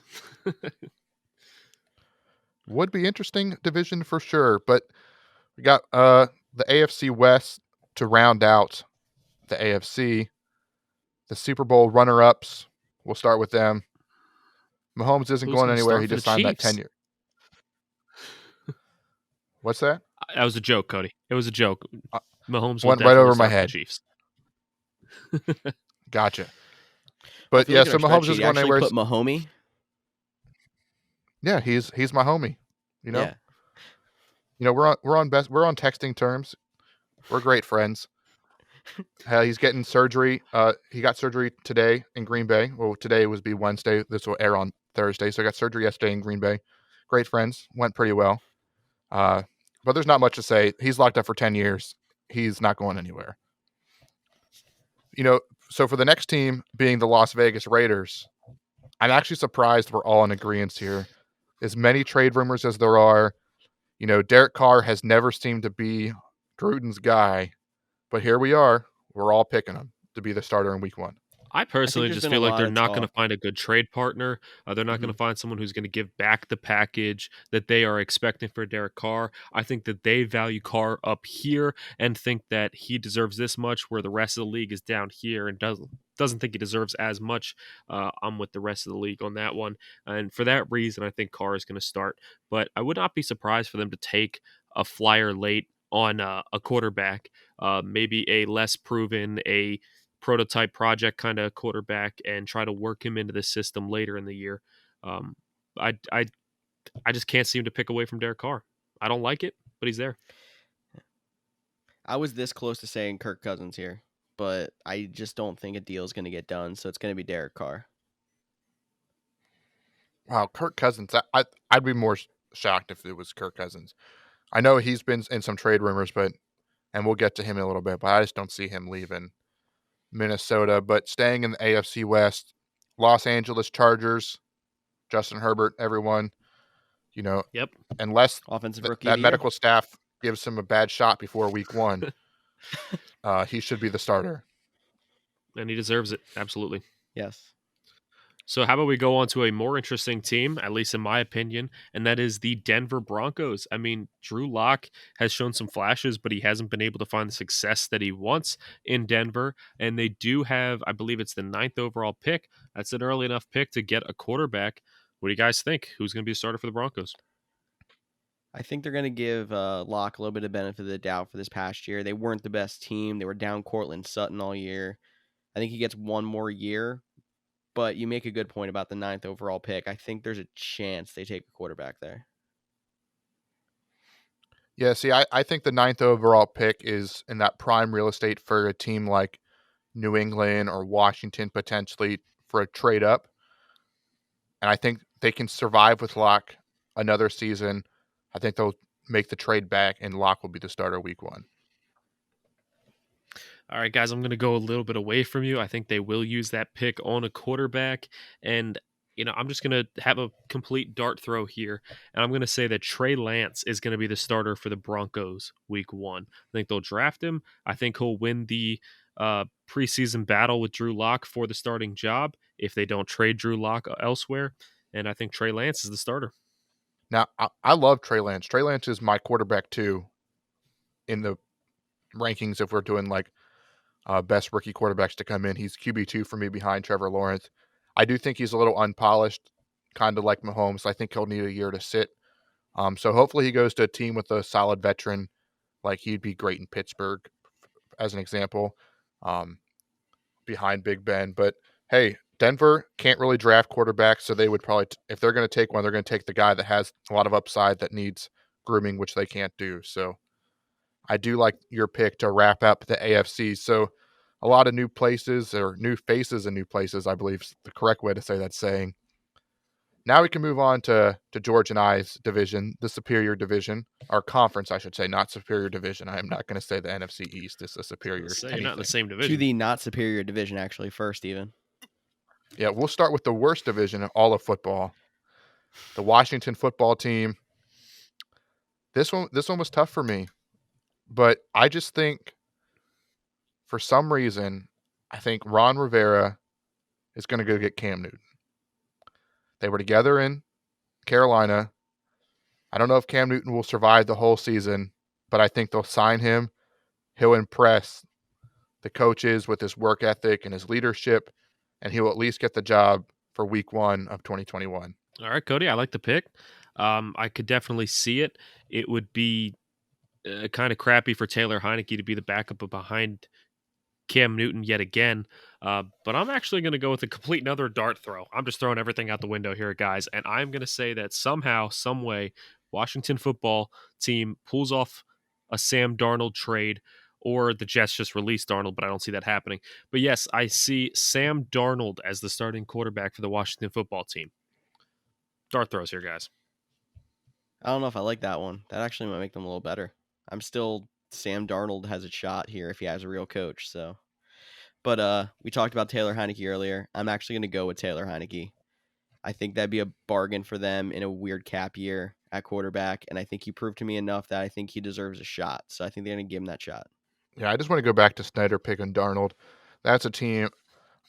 Would be interesting division for sure, but we got the AFC West to round out the AFC. The Super Bowl runner-ups, we'll start with them. Mahomes isn't Who's going going to anywhere. start He for the just signed that Chiefs? 10-year. What's that? That was a joke, Cody. It was a joke. Mahomes will Went right definitely over my start for the head. Chiefs. Gotcha. But But yeah, so Mahomes isn't going anywhere. Put Mahomie. Yeah, he's my homie. Yeah. We're on texting terms. We're great friends. He's getting surgery. He got surgery today in Green Bay. Well, today be Wednesday. This will air on Thursday. So I got surgery yesterday in Green Bay. Great friends. Went pretty well. But there's not much to say. He's locked up for 10 years. He's not going anywhere. So for the next team being the Las Vegas Raiders, I'm actually surprised we're all in agreement here. As many trade rumors as there are, Derek Carr has never seemed to be Gruden's guy. But here we are. We're all picking him to be the starter in week 1. I personally there's just been a feel like lot they're of not going to talk. find a good trade partner. They're not going to find someone who's going to give back the package that they are expecting for Derek Carr. I think that they value Carr up here and think that he deserves this much, where the rest of the league is down here and doesn't think he deserves as much. I'm with the rest of the league on that one, and for that reason, I think Carr is going to start. But I would not be surprised for them to take a flyer late on a quarterback, maybe a less proven, a prototype project kind of quarterback, and try to work him into the system later in the year. Um, I just can't seem to pick away from Derek Carr. I don't like it, but he's there. I was this close to saying Kirk Cousins here, but I just don't think a deal is going to get done. So it's going to be Derek Carr. Wow, Kirk Cousins. I'd be more shocked if it was Kirk Cousins. I know he's been in some trade rumors, and we'll get to him in a little bit, but I just don't see him leaving Minnesota. But staying in the AFC West, Los Angeles Chargers, Justin Herbert, everyone, Yep. Unless offensive rookie of that the medical year. staff gives him a bad shot before week 1, he should be the starter. And he deserves it. Absolutely. Yes. So how about we go on to a more interesting team, at least in my opinion, and that is the Denver Broncos. I mean, Drew Lock has shown some flashes, but he hasn't been able to find the success that he wants in Denver. And they do have, I believe it's the 9th overall pick. That's an early enough pick to get a quarterback. What do you guys think? Who's going to be a starter for the Broncos? I think they're going to give Locke a little bit of benefit of the doubt for this past year. They weren't the best team. They were down Cortland Sutton all year. I think he gets one more year, but you make a good point about the ninth overall pick. I think there's a chance they take a quarterback there. Yeah, see, I think the ninth overall pick is in that prime real estate for a team like New England or Washington potentially for a trade up. And I think they can survive with Locke another season. I think they'll make the trade back, and Locke will be the starter week 1. All right, guys, I'm going to go a little bit away from you. I think they will use that pick on a quarterback. And, I'm just going to have a complete dart throw here. And I'm going to say that Trey Lance is going to be the starter for the Broncos week 1. I think they'll draft him. I think he'll win the preseason battle with Drew Lock for the starting job if they don't trade Drew Lock elsewhere. And I think Trey Lance is the starter. Now, I love Trey Lance. Trey Lance is my quarterback, too, in the rankings if we're doing, like, best rookie quarterbacks to come in. He's QB2 for me behind Trevor Lawrence. I do think he's a little unpolished, kind of like Mahomes. I think he'll need a year to sit. So hopefully he goes to a team with a solid veteran. Like, he'd be great in Pittsburgh, as an example, behind Big Ben. But, hey, Denver can't really draft quarterbacks, so they would probably, if they're going to take one, they're going to take the guy that has a lot of upside that needs grooming, which they can't do. So I do like your pick to wrap up the AFC. So a lot of new places or new faces and new places, I believe is the correct way to say that saying. Now we can move on to George and I's division, the superior division, our conference, I should say, not superior division. I am not going to say the NFC East is a superior. So you're not in the same To division. the not superior division, actually, first, even. Yeah, we'll start with the worst division in all of football, the Washington football team. This one was tough for me, but I just think for some reason, I think Ron Rivera is going to go get Cam Newton. They were together in Carolina. I don't know if Cam Newton will survive the whole season, but I think they'll sign him. He'll impress the coaches with his work ethic and his leadership, and he'll at least get the job for week 1 of 2021. All right, Cody, I like the pick. I could definitely see it. It would be kind of crappy for Taylor Heineke to be the backup behind Cam Newton yet again. But I'm actually going to go with a complete another dart throw. I'm just throwing everything out the window here, guys. And I'm going to say that somehow, some way, Washington football team pulls off a Sam Darnold trade, or the Jets just released Darnold, but I don't see that happening. But yes, I see Sam Darnold as the starting quarterback for the Washington football team. Dart throws here, guys. I don't know if I like that one. That actually might make them a little better. I'm still Sam Darnold has a shot here if he has a real coach. So, but we talked about Taylor Heineke earlier. I'm actually going to go with Taylor Heineke. I think that'd be a bargain for them in a weird cap year at quarterback, and I think he proved to me enough that I think he deserves a shot. So I think they're going to give him that shot. Yeah, I just want to go back to Snyder picking Darnold. That's a team.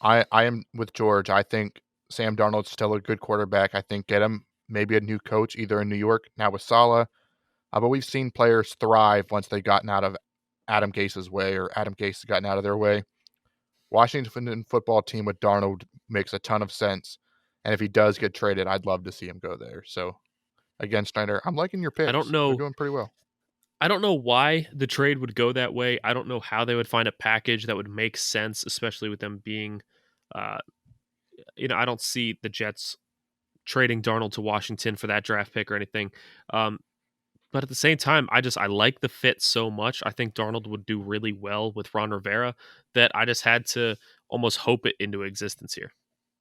I am with George. I think Sam Darnold's still a good quarterback. I think get him maybe a new coach either in New York now with Saleh. But we've seen players thrive once they've gotten out of Adam Gase's way or Adam Gase has gotten out of their way. Washington football team with Darnold makes a ton of sense. And if he does get traded, I'd love to see him go there. So, again, Snyder, I'm liking your picks. I don't They're know. doing pretty well. I don't know why the trade would go that way. I don't know how they would find a package that would make sense, especially with them being, uh, I don't see the Jets trading Darnold to Washington for that draft pick or anything. But at the same time, I like the fit so much. I think Darnold would do really well with Ron Rivera that I just had to almost hope it into existence here.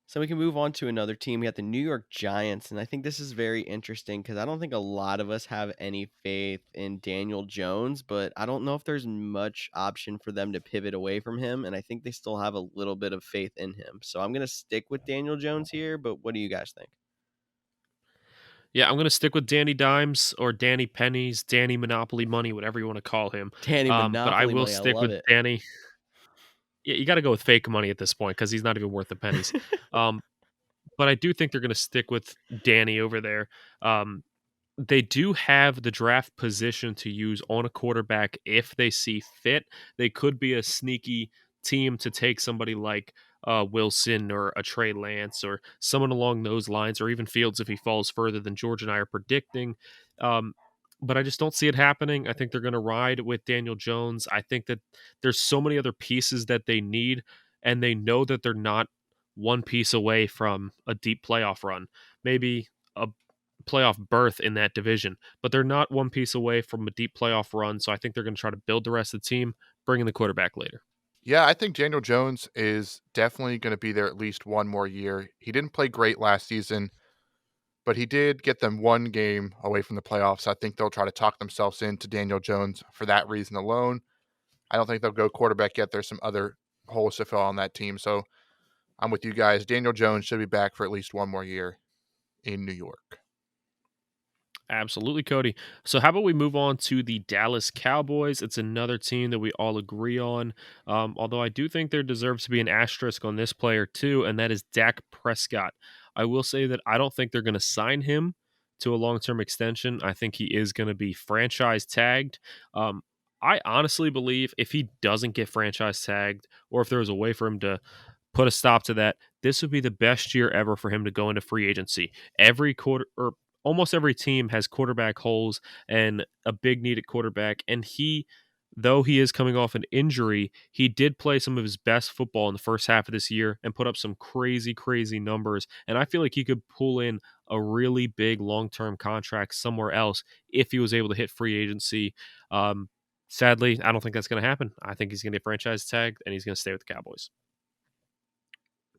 So we can move on to another team. We got the New York Giants, and I think this is very interesting because I don't think a lot of us have any faith in Daniel Jones, but I don't know if there's much option for them to pivot away from him, and I think they still have a little bit of faith in him. So I'm going to stick with Daniel Jones here, but what do you guys think? Yeah, I'm going to stick with Danny Dimes or Danny Pennies, Danny Monopoly Money, whatever you want to call him. Danny But I Monopoly will money, I stick love with it. Danny. Yeah, you got to go with fake money at this point because he's not even worth the pennies. But I do think they're going to stick with Danny over there. They do have the draft position to use on a quarterback if they see fit. They could be a sneaky team to take somebody like Wilson or a Trey Lance or someone along those lines, or even Fields if he falls further than George and I are predicting. Um, but I just don't see it happening. I think they're going to ride with Daniel Jones. I think that there's so many other pieces that they need, and they know that they're not one piece away from a deep playoff run, maybe a playoff berth in that division, but they're not one piece away from a deep playoff run. So I think they're going to try to build the rest of the team, bring in the quarterback later. Yeah, I think Daniel Jones is definitely going to be there at least one more year. He didn't play great last season, but he did get them one game away from the playoffs. I think they'll try to talk themselves into Daniel Jones for that reason alone. I don't think they'll go quarterback yet. There's some other holes to fill on that team. So I'm with you guys. Daniel Jones should be back for at least one more year in New York. Absolutely, Cody. So, how about we move on to the Dallas Cowboys? It's another team that we all agree on. Although I do think there deserves to be an asterisk on this player too, and that is Dak Prescott. I will say that I don't think they're going to sign him to a long-term extension. I think he is going to be franchise tagged. Um, I honestly believe if he doesn't get franchise tagged, or if there was a way for him to put a stop to that, this would be the best year ever for him to go into free agency. Every quarter or almost every team has quarterback holes and a big need at quarterback. And he, though he is coming off an injury, he did play some of his best football in the first half of this year and put up some crazy, crazy numbers. And I feel like he could pull in a really big long term contract somewhere else if he was able to hit free agency. Sadly, I don't think that's going to happen. I think he's going to get franchise tagged and he's going to stay with the Cowboys.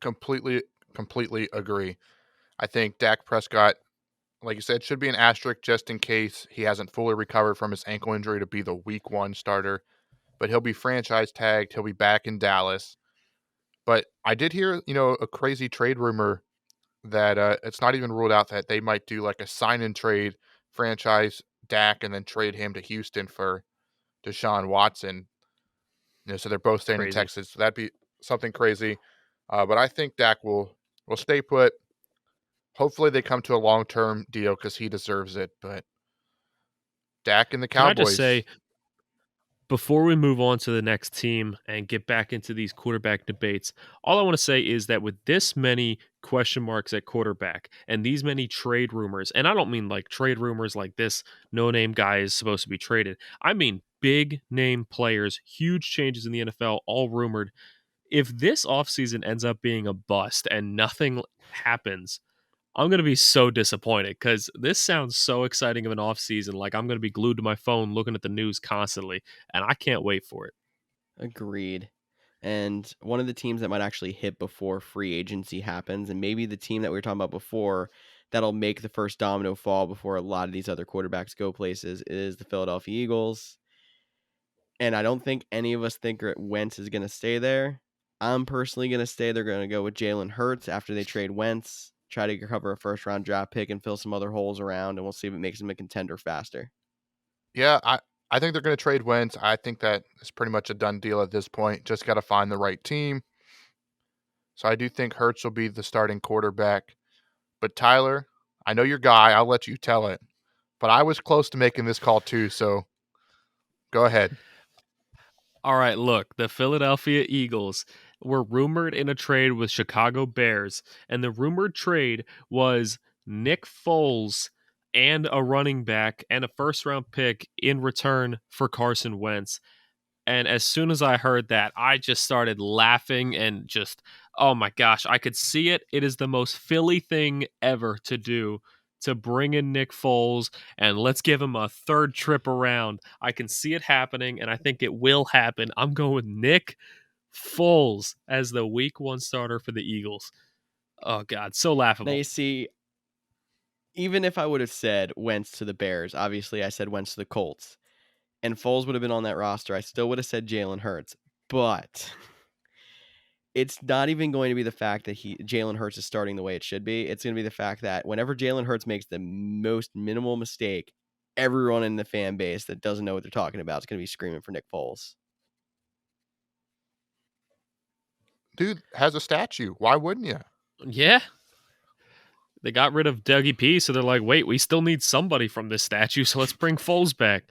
Completely agree. I think Dak Prescott, like you said, should be an asterisk just in case he hasn't fully recovered from his ankle injury to be the week one starter. But he'll be franchise tagged. He'll be back in Dallas. But I did hear, a crazy trade rumor that it's not even ruled out that they might do like a sign and trade franchise Dak and then trade him to Houston for Deshaun Watson. So they're both staying in Crazy. Texas. So that'd be something crazy. But I think Dak will stay put. Hopefully they come to a long-term deal because he deserves it. But Dak and the Can I just Cowboys. say, before we move on to the next team and get back into these quarterback debates, all I want to say is that with this many question marks at quarterback and these many trade rumors, and I don't mean like trade rumors like this no name guy is supposed to be traded. I mean big name players, huge changes in the NFL, all rumored. If this offseason ends up being a bust and nothing happens, I'm going to be so disappointed because this sounds so exciting of an offseason. Like, I'm going to be glued to my phone looking at the news constantly, and I can't wait for it. Agreed. And one of the teams that might actually hit before free agency happens, and maybe the team that we were talking about before that'll make the first domino fall before a lot of these other quarterbacks go places, is the Philadelphia Eagles. And I don't think any of us think Wentz is going to stay there. I'm personally going to stay. They're going to go with Jalen Hurts after they trade Wentz, try to recover a first-round draft pick and fill some other holes around, and we'll see if it makes them a contender faster. Yeah, I think they're going to trade Wentz. I think that is pretty much a done deal at this point. Just got to find the right team. So I do think Hurts will be the starting quarterback. But Tyler, I know your guy. I'll let you tell it. But I was close to making this call too, so go ahead. All right, look, the Philadelphia Eagles were rumored in a trade with Chicago Bears, and the rumored trade was Nick Foles and a running back and a first round pick in return for Carson Wentz. And as soon as I heard that, I just started laughing and just, oh my gosh, I could see it. It is the most Philly thing ever to do, to bring in Nick Foles and let's give him a third trip around. I can see it happening, and I think it will happen. I'm going with Nick Foles as the week one starter for the Eagles. Oh, God, so Now, you laughable. see, even if I would have said Wentz to the Bears, obviously I said Wentz to the Colts, and Foles would have been on that roster, I still would have said Jalen Hurts. But it's not even going to be the fact that Jalen Hurts is starting the way it should be. It's going to be the fact that whenever Jalen Hurts makes the most minimal mistake, everyone in the fan base that doesn't know what they're talking about is going to be screaming for Nick Foles. Dude has a statue. Why wouldn't you? Yeah. They got rid of Dougie P, so they're like, wait, we still need somebody from this statue, so let's bring Foles back.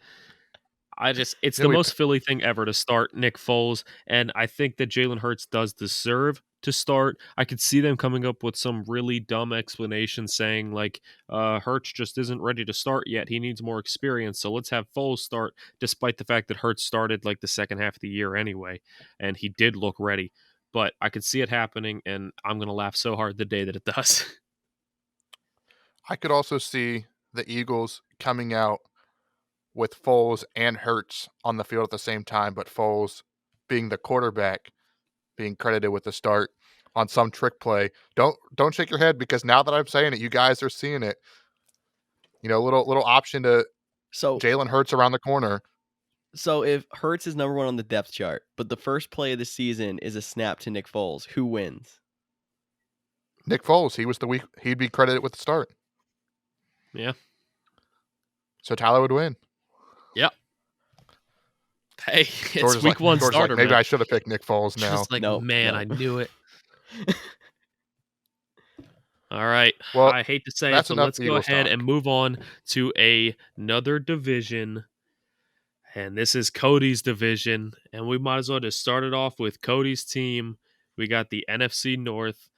It's Yeah, the most Philly thing ever to start Nick Foles, and I think that Jalen Hurts does deserve to start. I could see them coming up with some really dumb explanation saying like, Hurts just isn't ready to start yet. He needs more experience. So let's have Foles start, despite the fact that Hurts started like the second half of the year anyway. And he did look ready. But I could see it happening, and I'm going to laugh so hard the day that it does. I could also see the Eagles coming out with Foles and Hurts on the field at the same time, but Foles being the quarterback, being credited with the start on some trick play. Don't shake your head, because now that I'm saying it, you guys are seeing it. You know, little option to So Jalen Hurts around the corner. so if Hurts is number 1 on the depth chart, but the first play of the season is a snap to Nick Foles, who wins? Nick Foles, he'd be credited with the start. Yeah. So Tyler would win. Yep. Hey, George it's week one George's starter, like, maybe man. I should have picked Nick Foles now. Just like, No, man, no. I knew it. All right. Well, I hate to say it, that's but enough let's go Eagles ahead talk. and move on to another division. And this is Cody's division. And we might as well just start it off with Cody's team. We got the NFC North.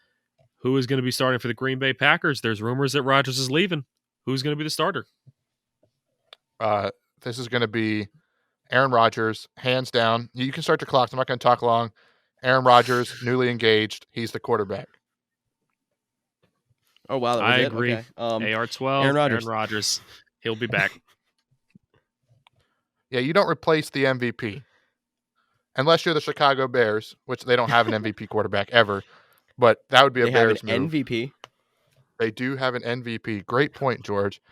Who is going to be starting for the Green Bay Packers? There's rumors that Rodgers is leaving. Who's going to be the starter? This is going to be Aaron Rodgers, hands down. You can start your clocks. I'm not going to talk long. Aaron Rodgers, newly engaged. He's the quarterback. Oh wow, that was I it. agree. Okay. AR-12, Aaron Aaron Rodgers. Rodgers. He'll be back. Yeah, you don't replace the MVP. Unless you're the Chicago Bears, which they don't have an MVP quarterback ever. But that would be a They have Bears an move. MVP. They do have an MVP. Great point, George.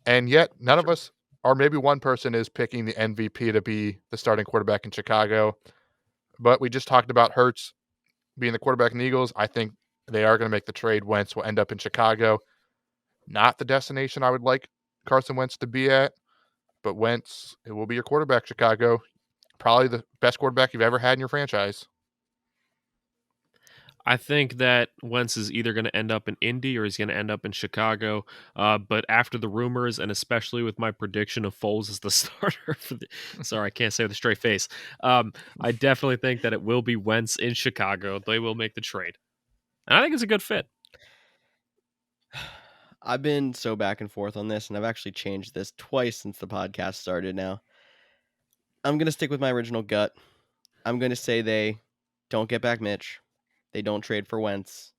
And yet, none of us, or maybe one person, is picking the MVP to be the starting quarterback in Chicago. But we just talked about Hurts being the quarterback in the Eagles. I think they are going to make the trade. Wentz will end up in Chicago. Not the destination I would like Carson Wentz to be at, but Wentz, it will be your quarterback, Chicago. Probably the best quarterback you've ever had in your franchise. I think that Wentz is either going to end up in Indy or he's going to end up in Chicago. But after the rumors, and especially with my prediction of Foles as the starter for the, sorry, I can't say with a straight face. I definitely think that it will be Wentz in Chicago. They will make the trade. And I think it's a good fit. I've been so back and forth on this, and I've actually changed this twice since the podcast started now. I'm going to stick with my original gut. I'm going to say they don't get back Mitch. They don't trade for Wentz.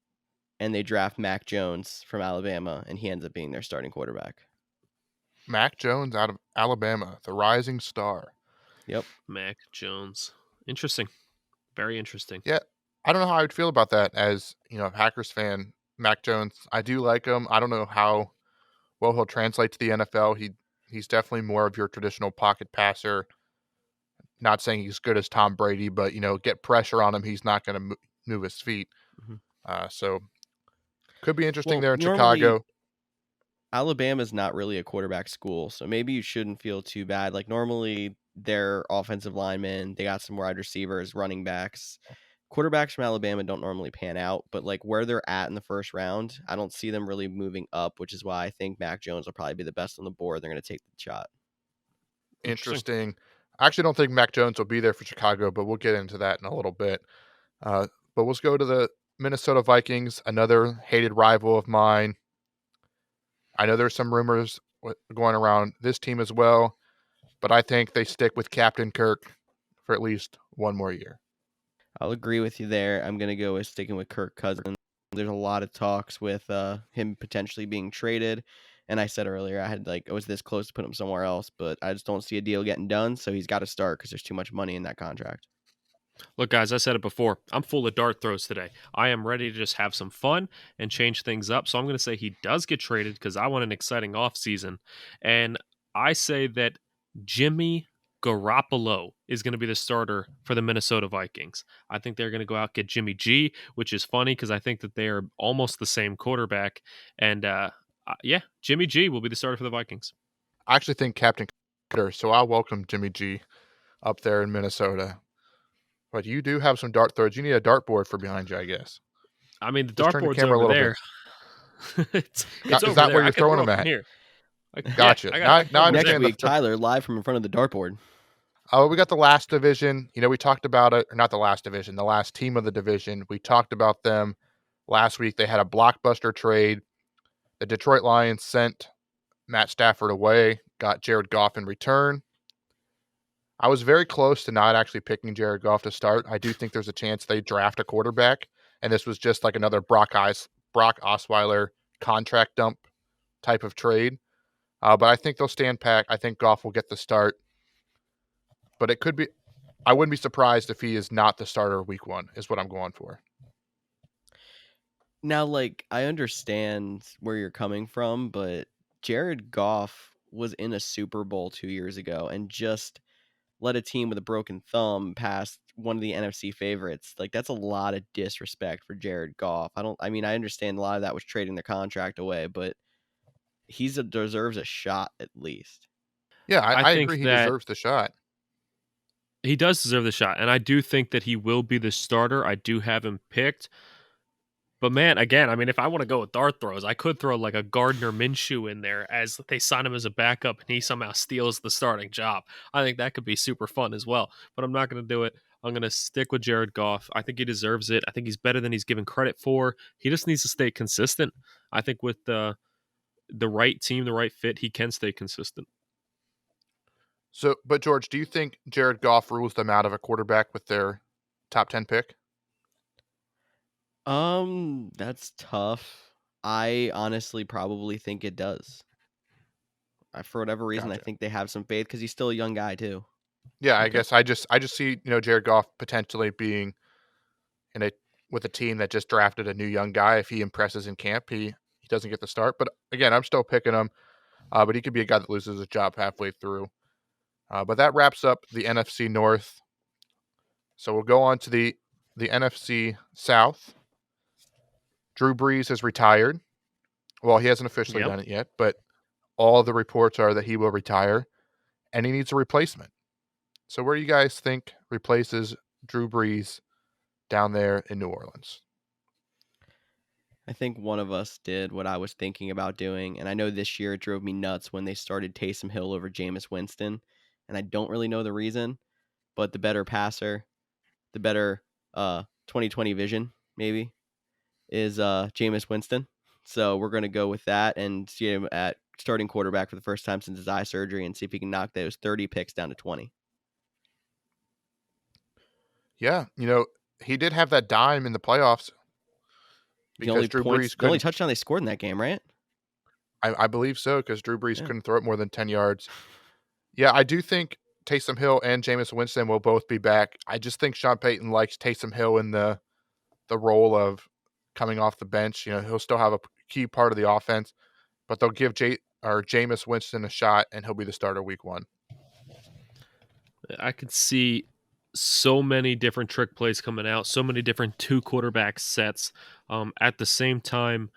And they draft Mac Jones from Alabama, and he ends up being their starting quarterback. Mac Jones out of Alabama, the rising star. Yep. Mac Jones. Interesting. Very interesting. Yeah, I don't know how I would feel about that as, a Packers fan. Mac Jones, I do like him. I don't know how well he'll translate to the NFL. He's definitely more of your traditional pocket passer. Not saying he's good as Tom Brady, but, get pressure on him. He's not going to move his feet. Mm-hmm. So could be interesting there in normally, Chicago. Alabama's not really a quarterback school, so maybe you shouldn't feel too bad. Like normally their offensive linemen, they got some wide receivers, running backs. Quarterbacks from Alabama don't normally pan out, but like where they're at in the first round, I don't see them really moving up, which is why I think Mac Jones will probably be the best on the board. They're going to take the shot. Interesting. I actually don't think Mac Jones will be there for Chicago, but we'll get into that in a little bit. But let's go to the Minnesota Vikings, another hated rival of mine. I know there's some rumors going around this team as well, but I think they stick with Captain Kirk for at least one more year. I'll agree with you there. I'm going to go with sticking with Kirk Cousins. There's a lot of talks with him potentially being traded. And I said earlier, I was this close to put him somewhere else, but I just don't see a deal getting done. So he's got to start because there's too much money in that contract. Look, guys, I said it before. I'm full of dart throws today. I am ready to just have some fun and change things up. So I'm going to say he does get traded because I want an exciting offseason. And I say that Jimmy Garoppolo is going to be the starter for the Minnesota Vikings. I think they're going to go out and get Jimmy G, which is funny because I think that they are almost the same quarterback. And yeah, Jimmy G will be the starter for the Vikings. I actually think Captain Kirk, so I'll welcome Jimmy G up there in Minnesota. But you do have some dart throws. You need a dartboard for behind you, I guess. I mean, the Just turn the dartboard's camera a over little there. bit. It's Is over that there. where I you're can throwing throw them at? from here. Gotcha. I Now I Next understand week, Tyler live from in front of the dartboard. Oh, we got the last division. We talked about it, or not the last division, the last team of the division. We talked about them last week. They had a blockbuster trade. The Detroit Lions sent Matt Stafford away, got Jared Goff in return. I was very close to not actually picking Jared Goff to start. I do think there's a chance they draft a quarterback, and this was just like another Brock Osweiler contract dump type of trade. But I think they'll stand pat. I think Goff will get the start. But it could be – I wouldn't be surprised if he is not the starter week 1 is what I'm going for. Now, like, I understand where you're coming from, but Jared Goff was in a Super Bowl 2 years ago and just led a team with a broken thumb past one of the NFC favorites. Like, that's a lot of disrespect for Jared Goff. I understand a lot of that was trading the contract away, but deserves a shot at least. Yeah, I I agree think he that deserves the shot. he does deserve the shot, and I do think that he will be the starter. I do have him picked. But man, again, I mean, if I want to go with dart throws, I could throw like a Gardner Minshew in there as they sign him as a backup and he somehow steals the starting job. I think that could be super fun as well. But I'm not going to do it. I'm going to stick with Jared Goff. I think he deserves it. I think he's better than he's given credit for. He just needs to stay consistent. I think with the right team, the right fit, he can stay consistent. So, but George, do you think Jared Goff rules them out of a quarterback with their top 10 pick? That's tough. I honestly probably think it does. For whatever reason, I Gotcha. think they have some faith because he's still a young guy too. Yeah, I Okay. guess I just see, Jared Goff potentially being in a with a team that just drafted a new young guy. If he impresses in camp, he doesn't get the start. But again, I'm still picking him. But he could be a guy that loses his job halfway through. But that wraps up the NFC North. So we'll go on to the NFC South. Drew Brees has retired. Well, he hasn't officially Yep. done it yet, but all the reports are that he will retire, and he needs a replacement. So where do you guys think replaces Drew Brees down there in New Orleans? I think one of us did what I was thinking about doing, and I know this year it drove me nuts when they started Taysom Hill over Jameis Winston, and I don't really know the reason, but the better passer, the better 2020 vision maybe is Jameis Winston. So we're going to go with that and see him at starting quarterback for the first time since his eye surgery and see if he can knock those 30 picks down to 20. Yeah, he did have that dime in the playoffs because Drew Brees The only couldn't. touchdown they scored in that game, right? I believe so because Drew Brees Yeah. couldn't throw it more than 10 yards. Yeah, I do think Taysom Hill and Jameis Winston will both be back. I just think Sean Payton likes Taysom Hill in the role of coming off the bench. He'll still have a key part of the offense, but they'll give Jameis Winston a shot, and he'll be the starter week 1. I could see so many different trick plays coming out, so many different two quarterback sets. At the same time,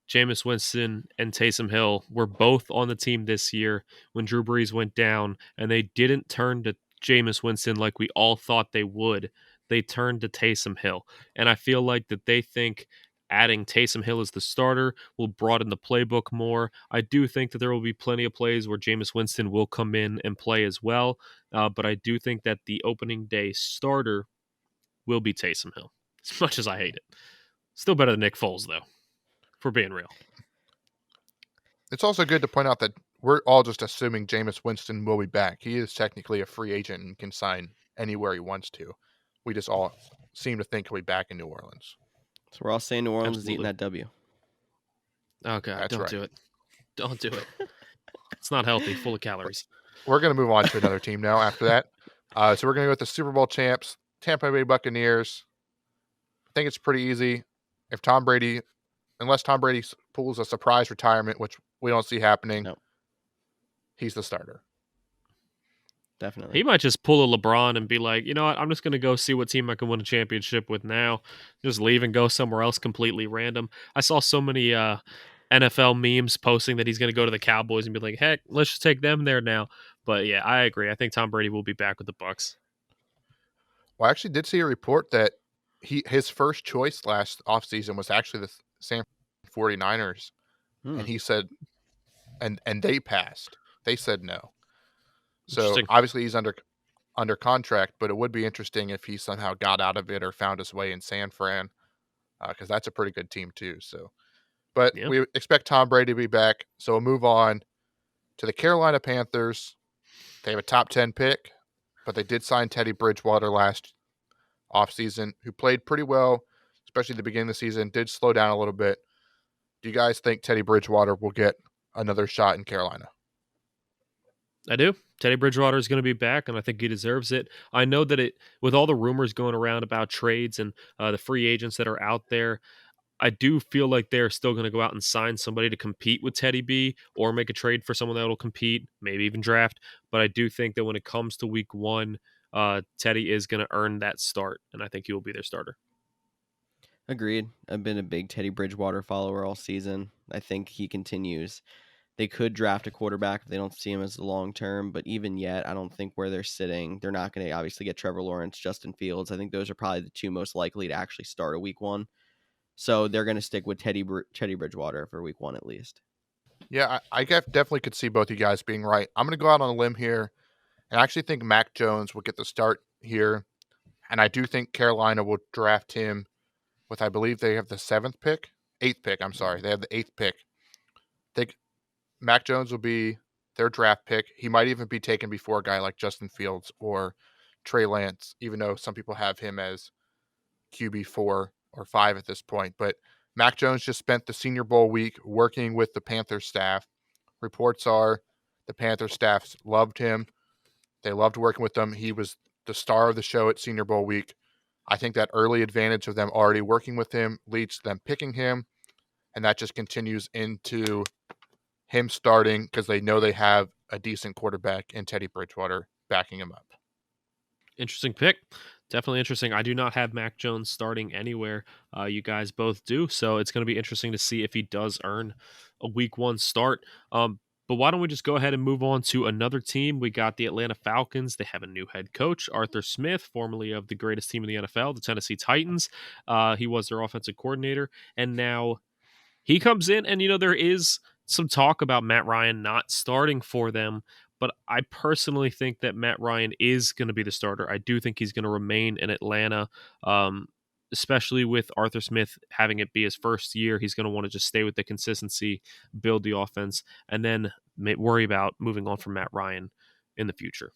Jameis Winston and Taysom Hill were both on the team this year when Drew Brees went down, and they didn't turn to Jameis Winston like we all thought they would. They turned to Taysom Hill. And I feel like that they think adding Taysom Hill as the starter will broaden the playbook more. I do think that there will be plenty of plays where Jameis Winston will come in and play as well. But I do think that the opening day starter will be Taysom Hill, as much as I hate it. Still better than Nick Foles, though, for being real. It's also good to point out that we're all just assuming Jameis Winston will be back. He is technically a free agent and can sign anywhere he wants to. We just all seem to think he'll be back in New Orleans. So we're all saying New Orleans is eating Absolutely. that W. Oh, God, That's don't right. do it. Don't do it. It's not healthy, full of calories. We're going to move on to another team now after that. So we're going to go with the Super Bowl champs, Tampa Bay Buccaneers. I think it's pretty easy. Unless Tom Brady pulls a surprise retirement, which we don't see happening, No, he's the starter. definitely. He might just pull a LeBron and be like, you know what, I'm just going to go see what team I can win a championship with now. Just leave and go somewhere else completely random. I saw so many NFL memes posting that he's going to go to the Cowboys and be like, heck, let's just take them there now. But yeah, I agree. I think Tom Brady will be back with the Bucs. Well, I actually did see a report that his first choice last offseason was actually the San 49ers. And he said, and they passed. They said no. So Interesting. obviously he's under contract, but it would be interesting if he somehow got out of it or found his way in San Fran, because that's a pretty good team too. So, but Yeah. we expect Tom Brady to be back. So we'll move on to the Carolina Panthers. They have a top 10 pick, but they did sign Teddy Bridgewater last offseason, who played pretty well, especially at the beginning of the season, did slow down a little bit. Do you guys think Teddy Bridgewater will get another shot in Carolina? I do. Teddy Bridgewater is going to be back, and I think he deserves it. I know that with all the rumors going around about trades and the free agents that are out there, I do feel like they're still going to go out and sign somebody to compete with Teddy B or make a trade for someone that will compete, maybe even draft. But I do think that when it comes to week one, Teddy is going to earn that start, and I think he will be their starter. Agreed. I've been a big Teddy Bridgewater follower all season. I think he continues. They could draft a quarterback if they don't see him as the long term, but even yet, I don't think where they're sitting, they're not going to obviously get Trevor Lawrence, Justin Fields. I think those are probably the two most likely to actually start a week one. So they're going to stick with Teddy Bridgewater for week one at least. Yeah, I definitely could see both you guys being right. I'm going to go out on a limb here and I actually think Mac Jones will get the start here. And I do think Carolina will draft him with, I believe they have the eighth pick. I'm sorry. They have the eighth pick. I think Mac Jones will be their draft pick. He might even be taken before a guy like Justin Fields or Trey Lance, even though some people have him as QB4 or 5 at this point. But Mac Jones just spent the Senior Bowl week working with the Panthers staff. Reports are the Panthers staff loved him. They loved working with him. He was the star of the show at Senior Bowl week. I think that early advantage of them already working with him leads to them picking him, and that just continues into him starting because they know they have a decent quarterback in Teddy Bridgewater backing him up. Interesting pick. Definitely interesting. I do not have Mac Jones starting anywhere. You guys both do. So it's going to be interesting to see if he does earn a week one start. But why don't we just go ahead and move on to another team? We got the Atlanta Falcons. They have a new head coach, Arthur Smith, formerly of the greatest team in the NFL, the Tennessee Titans. He was their offensive coordinator. And now he comes in, and there is some talk about Matt Ryan not starting for them, but I personally think that Matt Ryan is going to be the starter. I do think he's going to remain in Atlanta, especially with Arthur Smith having it be his first year. He's going to want to just stay with the consistency, build the offense, and then worry about moving on from Matt Ryan in the future.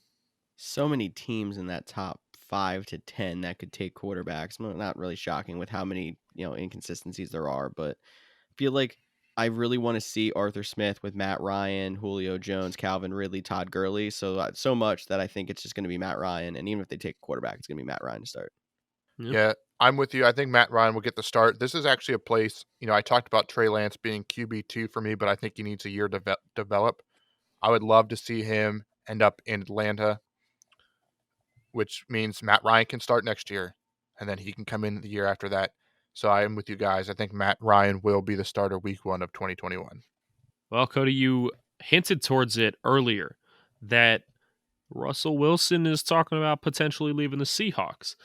So many teams in that top 5 to 10 that could take quarterbacks. Not really shocking with how many inconsistencies there are, but I feel like I really want to see Arthur Smith with Matt Ryan, Julio Jones, Calvin Ridley, Todd Gurley. So much that I think it's just going to be Matt Ryan, and even if they take a quarterback, it's going to be Matt Ryan to start. Yeah. Yeah, I'm with you. I think Matt Ryan will get the start. This is actually a place, I talked about Trey Lance being QB2 for me, but I think he needs a year to develop. I would love to see him end up in Atlanta, which means Matt Ryan can start next year, and then he can come in the year after that. So I am with you guys. I think Matt Ryan will be the starter week 1 of 2021. Well, Cody, you hinted towards it earlier that Russell Wilson is talking about potentially leaving the Seahawks.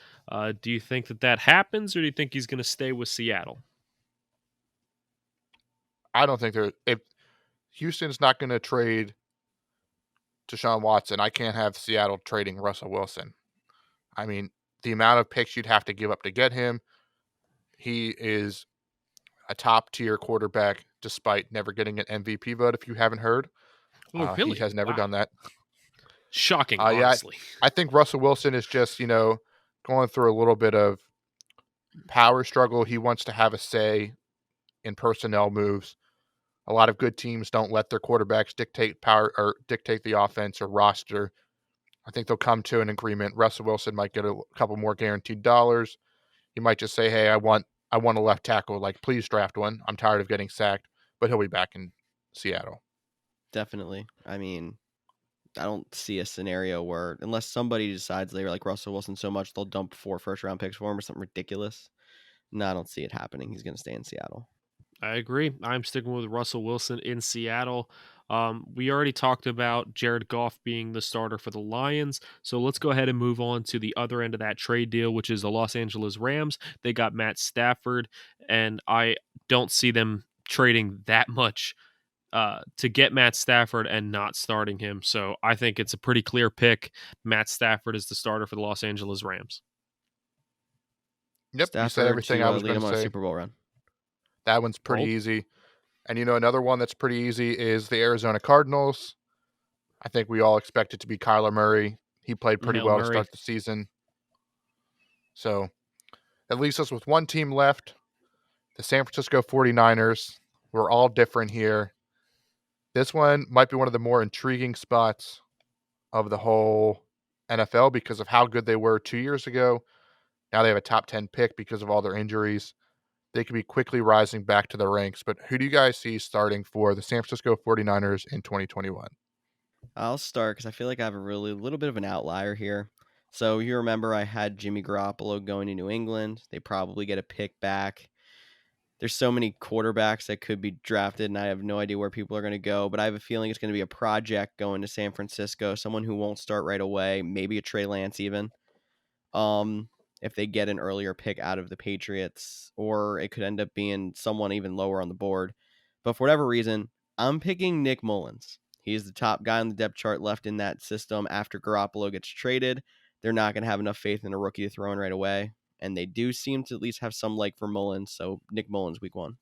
Do you think that happens, or do you think he's going to stay with Seattle? I don't think if Houston's not going to trade Deshaun Watson, I can't have Seattle trading Russell Wilson. I mean, the amount of picks you'd have to give up to get him, he is a top-tier quarterback despite never getting an MVP vote, if you haven't heard. Oh, He really? has never Wow. done that. Shocking, Yeah, honestly. I think Russell Wilson is just, going through a little bit of power struggle. He wants to have a say in personnel moves. A lot of good teams don't let their quarterbacks dictate power or dictate the offense or roster. I think they'll come to an agreement. Russell Wilson might get a couple more guaranteed dollars. He might just say, "Hey, I want a left tackle. Like, please draft one. I'm tired of getting sacked." But he'll be back in Seattle. Definitely. I mean, I don't see a scenario where, unless somebody decides they like Russell Wilson so much, they'll dump 4 first-round picks for him or something ridiculous. No, I don't see it happening. He's going to stay in Seattle. I agree. I'm sticking with Russell Wilson in Seattle. We already talked about Jared Goff being the starter for the Lions. So let's go ahead and move on to the other end of that trade deal, which is the Los Angeles Rams. They got Matt Stafford, and I don't see them trading that much to get Matt Stafford and not starting him. So I think it's a pretty clear pick. Matt Stafford is the starter for the Los Angeles Rams. Yep, you said Stafford everything I to was lead going him to on a say. Super Bowl run. That one's pretty Bold. easy. And another one that's pretty easy is the Arizona Cardinals. I think we all expect it to be Kyler Murray. He played pretty Hail well to Murray. start the season. So that leaves us with one team left, the San Francisco 49ers. We're all different here. This one might be one of the more intriguing spots of the whole NFL because of how good they were 2 years ago. Now they have a top 10 pick because of all their injuries. They could be quickly rising back to the ranks. But who do you guys see starting for the San Francisco 49ers in 2021? I'll start because I feel like I have a little bit of an outlier here. So you remember I had Jimmy Garoppolo going to New England. They probably get a pick back. There's so many quarterbacks that could be drafted, and I have no idea where people are going to go. But I have a feeling it's going to be a project going to San Francisco, someone who won't start right away, maybe a Trey Lance even. If they get an earlier pick out of the Patriots, or it could end up being someone even lower on the board. But for whatever reason, I'm picking Nick Mullins. He's the top guy on the depth chart left in that system after Garoppolo gets traded. They're not going to have enough faith in a rookie to throw in right away. And they do seem to at least have some like for Mullins. So Nick Mullins, week 1.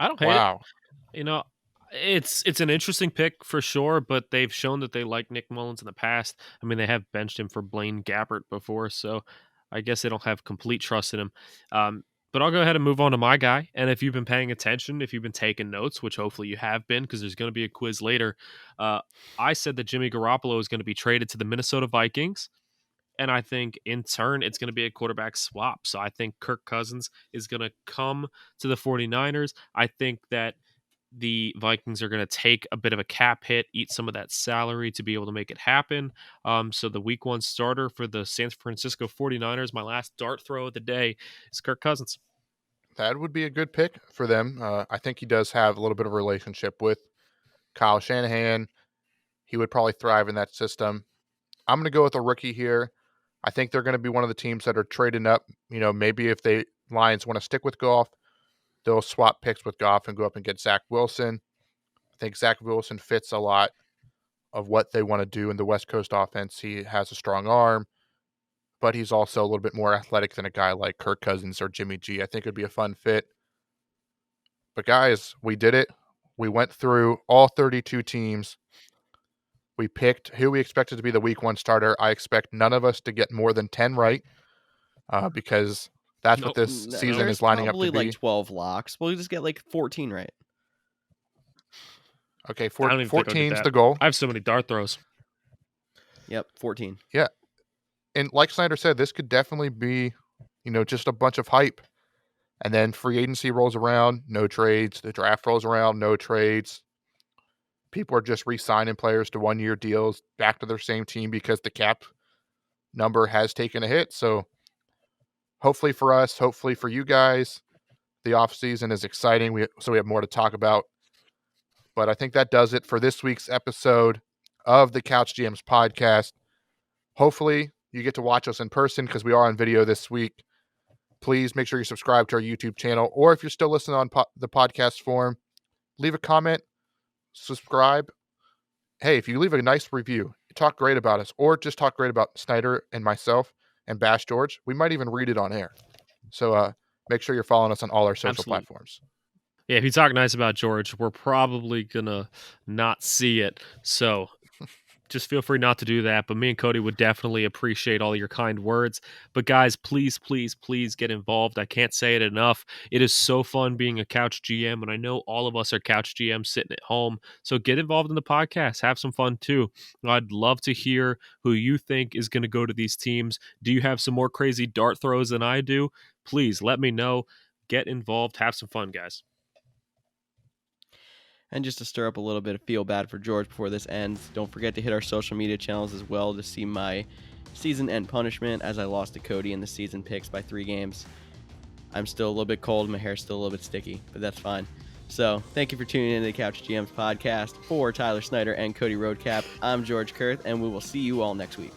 I don't hate it. Wow. It's an interesting pick for sure, but they've shown that they like Nick Mullins in the past. I mean, they have benched him for Blaine Gabbert before, so I guess they don't have complete trust in him. But I'll go ahead and move on to my guy. And if you've been paying attention, if you've been taking notes, which hopefully you have been, because there's going to be a quiz later, I said that Jimmy Garoppolo is going to be traded to the Minnesota Vikings. And I think in turn, it's going to be a quarterback swap. So I think Kirk Cousins is going to come to the 49ers. I think that the Vikings are going to take a bit of a cap hit, eat some of that salary to be able to make it happen. So the week 1 starter for the San Francisco 49ers, my last dart throw of the day, is Kirk Cousins. That would be a good pick for them. I think he does have a little bit of a relationship with Kyle Shanahan. He would probably thrive in that system. I'm going to go with a rookie here. I think they're going to be one of the teams that are trading up. Maybe if the Lions want to stick with Goff, they'll swap picks with Goff and go up and get Zach Wilson. I think Zach Wilson fits a lot of what they want to do in the West Coast offense. He has a strong arm, but he's also a little bit more athletic than a guy like Kirk Cousins or Jimmy G. I think it'd be a fun fit. But guys, we did it. We went through all 32 teams. We picked who we expected to be the week 1 starter. I expect none of us to get more than 10 right because that's what Nope. this season There's is lining up probably to be. like 12 locks. We'll just get like 14 right. Okay, I don't even think I'll get 14's that. the goal. I have so many dart throws. Yep, 14. Yeah. And like Snyder said, this could definitely be, just a bunch of hype. And then free agency rolls around, no trades. The draft rolls around, no trades. People are just re-signing players to 1-year deals back to their same team because the cap number has taken a hit. So hopefully for us, hopefully for you guys, the offseason is exciting. So we have more to talk about. But I think that does it for this week's episode of the Couch GMs podcast. Hopefully you get to watch us in person because we are on video this week. Please make sure you subscribe to our YouTube channel. Or if you're still listening on the podcast form, leave a comment, subscribe. Hey, if you leave a nice review, talk great about us, or just talk great about Snyder and myself and Bash George, we might even read it on air. So make sure you're following us on all our social platforms. Yeah, if you talk nice about George, we're probably going to not see it. So just feel free not to do that. But me and Cody would definitely appreciate all your kind words. But guys, please, please, please get involved. I can't say it enough. It is so fun being a Couch GM. And I know all of us are Couch GMs sitting at home. So get involved in the podcast. Have some fun too. I'd love to hear who you think is going to go to these teams. Do you have some more crazy dart throws than I do? Please let me know. Get involved. Have some fun, guys. And just to stir up a little bit of feel bad for George before this ends, don't forget to hit our social media channels as well to see my season end punishment as I lost to Cody in the season picks by 3 games. I'm still a little bit cold. My hair's still a little bit sticky, but that's fine. So thank you for tuning in to the Couch GMs podcast. For Tyler Snyder and Cody Roadcap, I'm George Kerth, and we will see you all next week.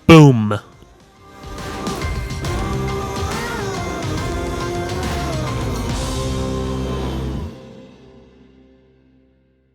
Boom.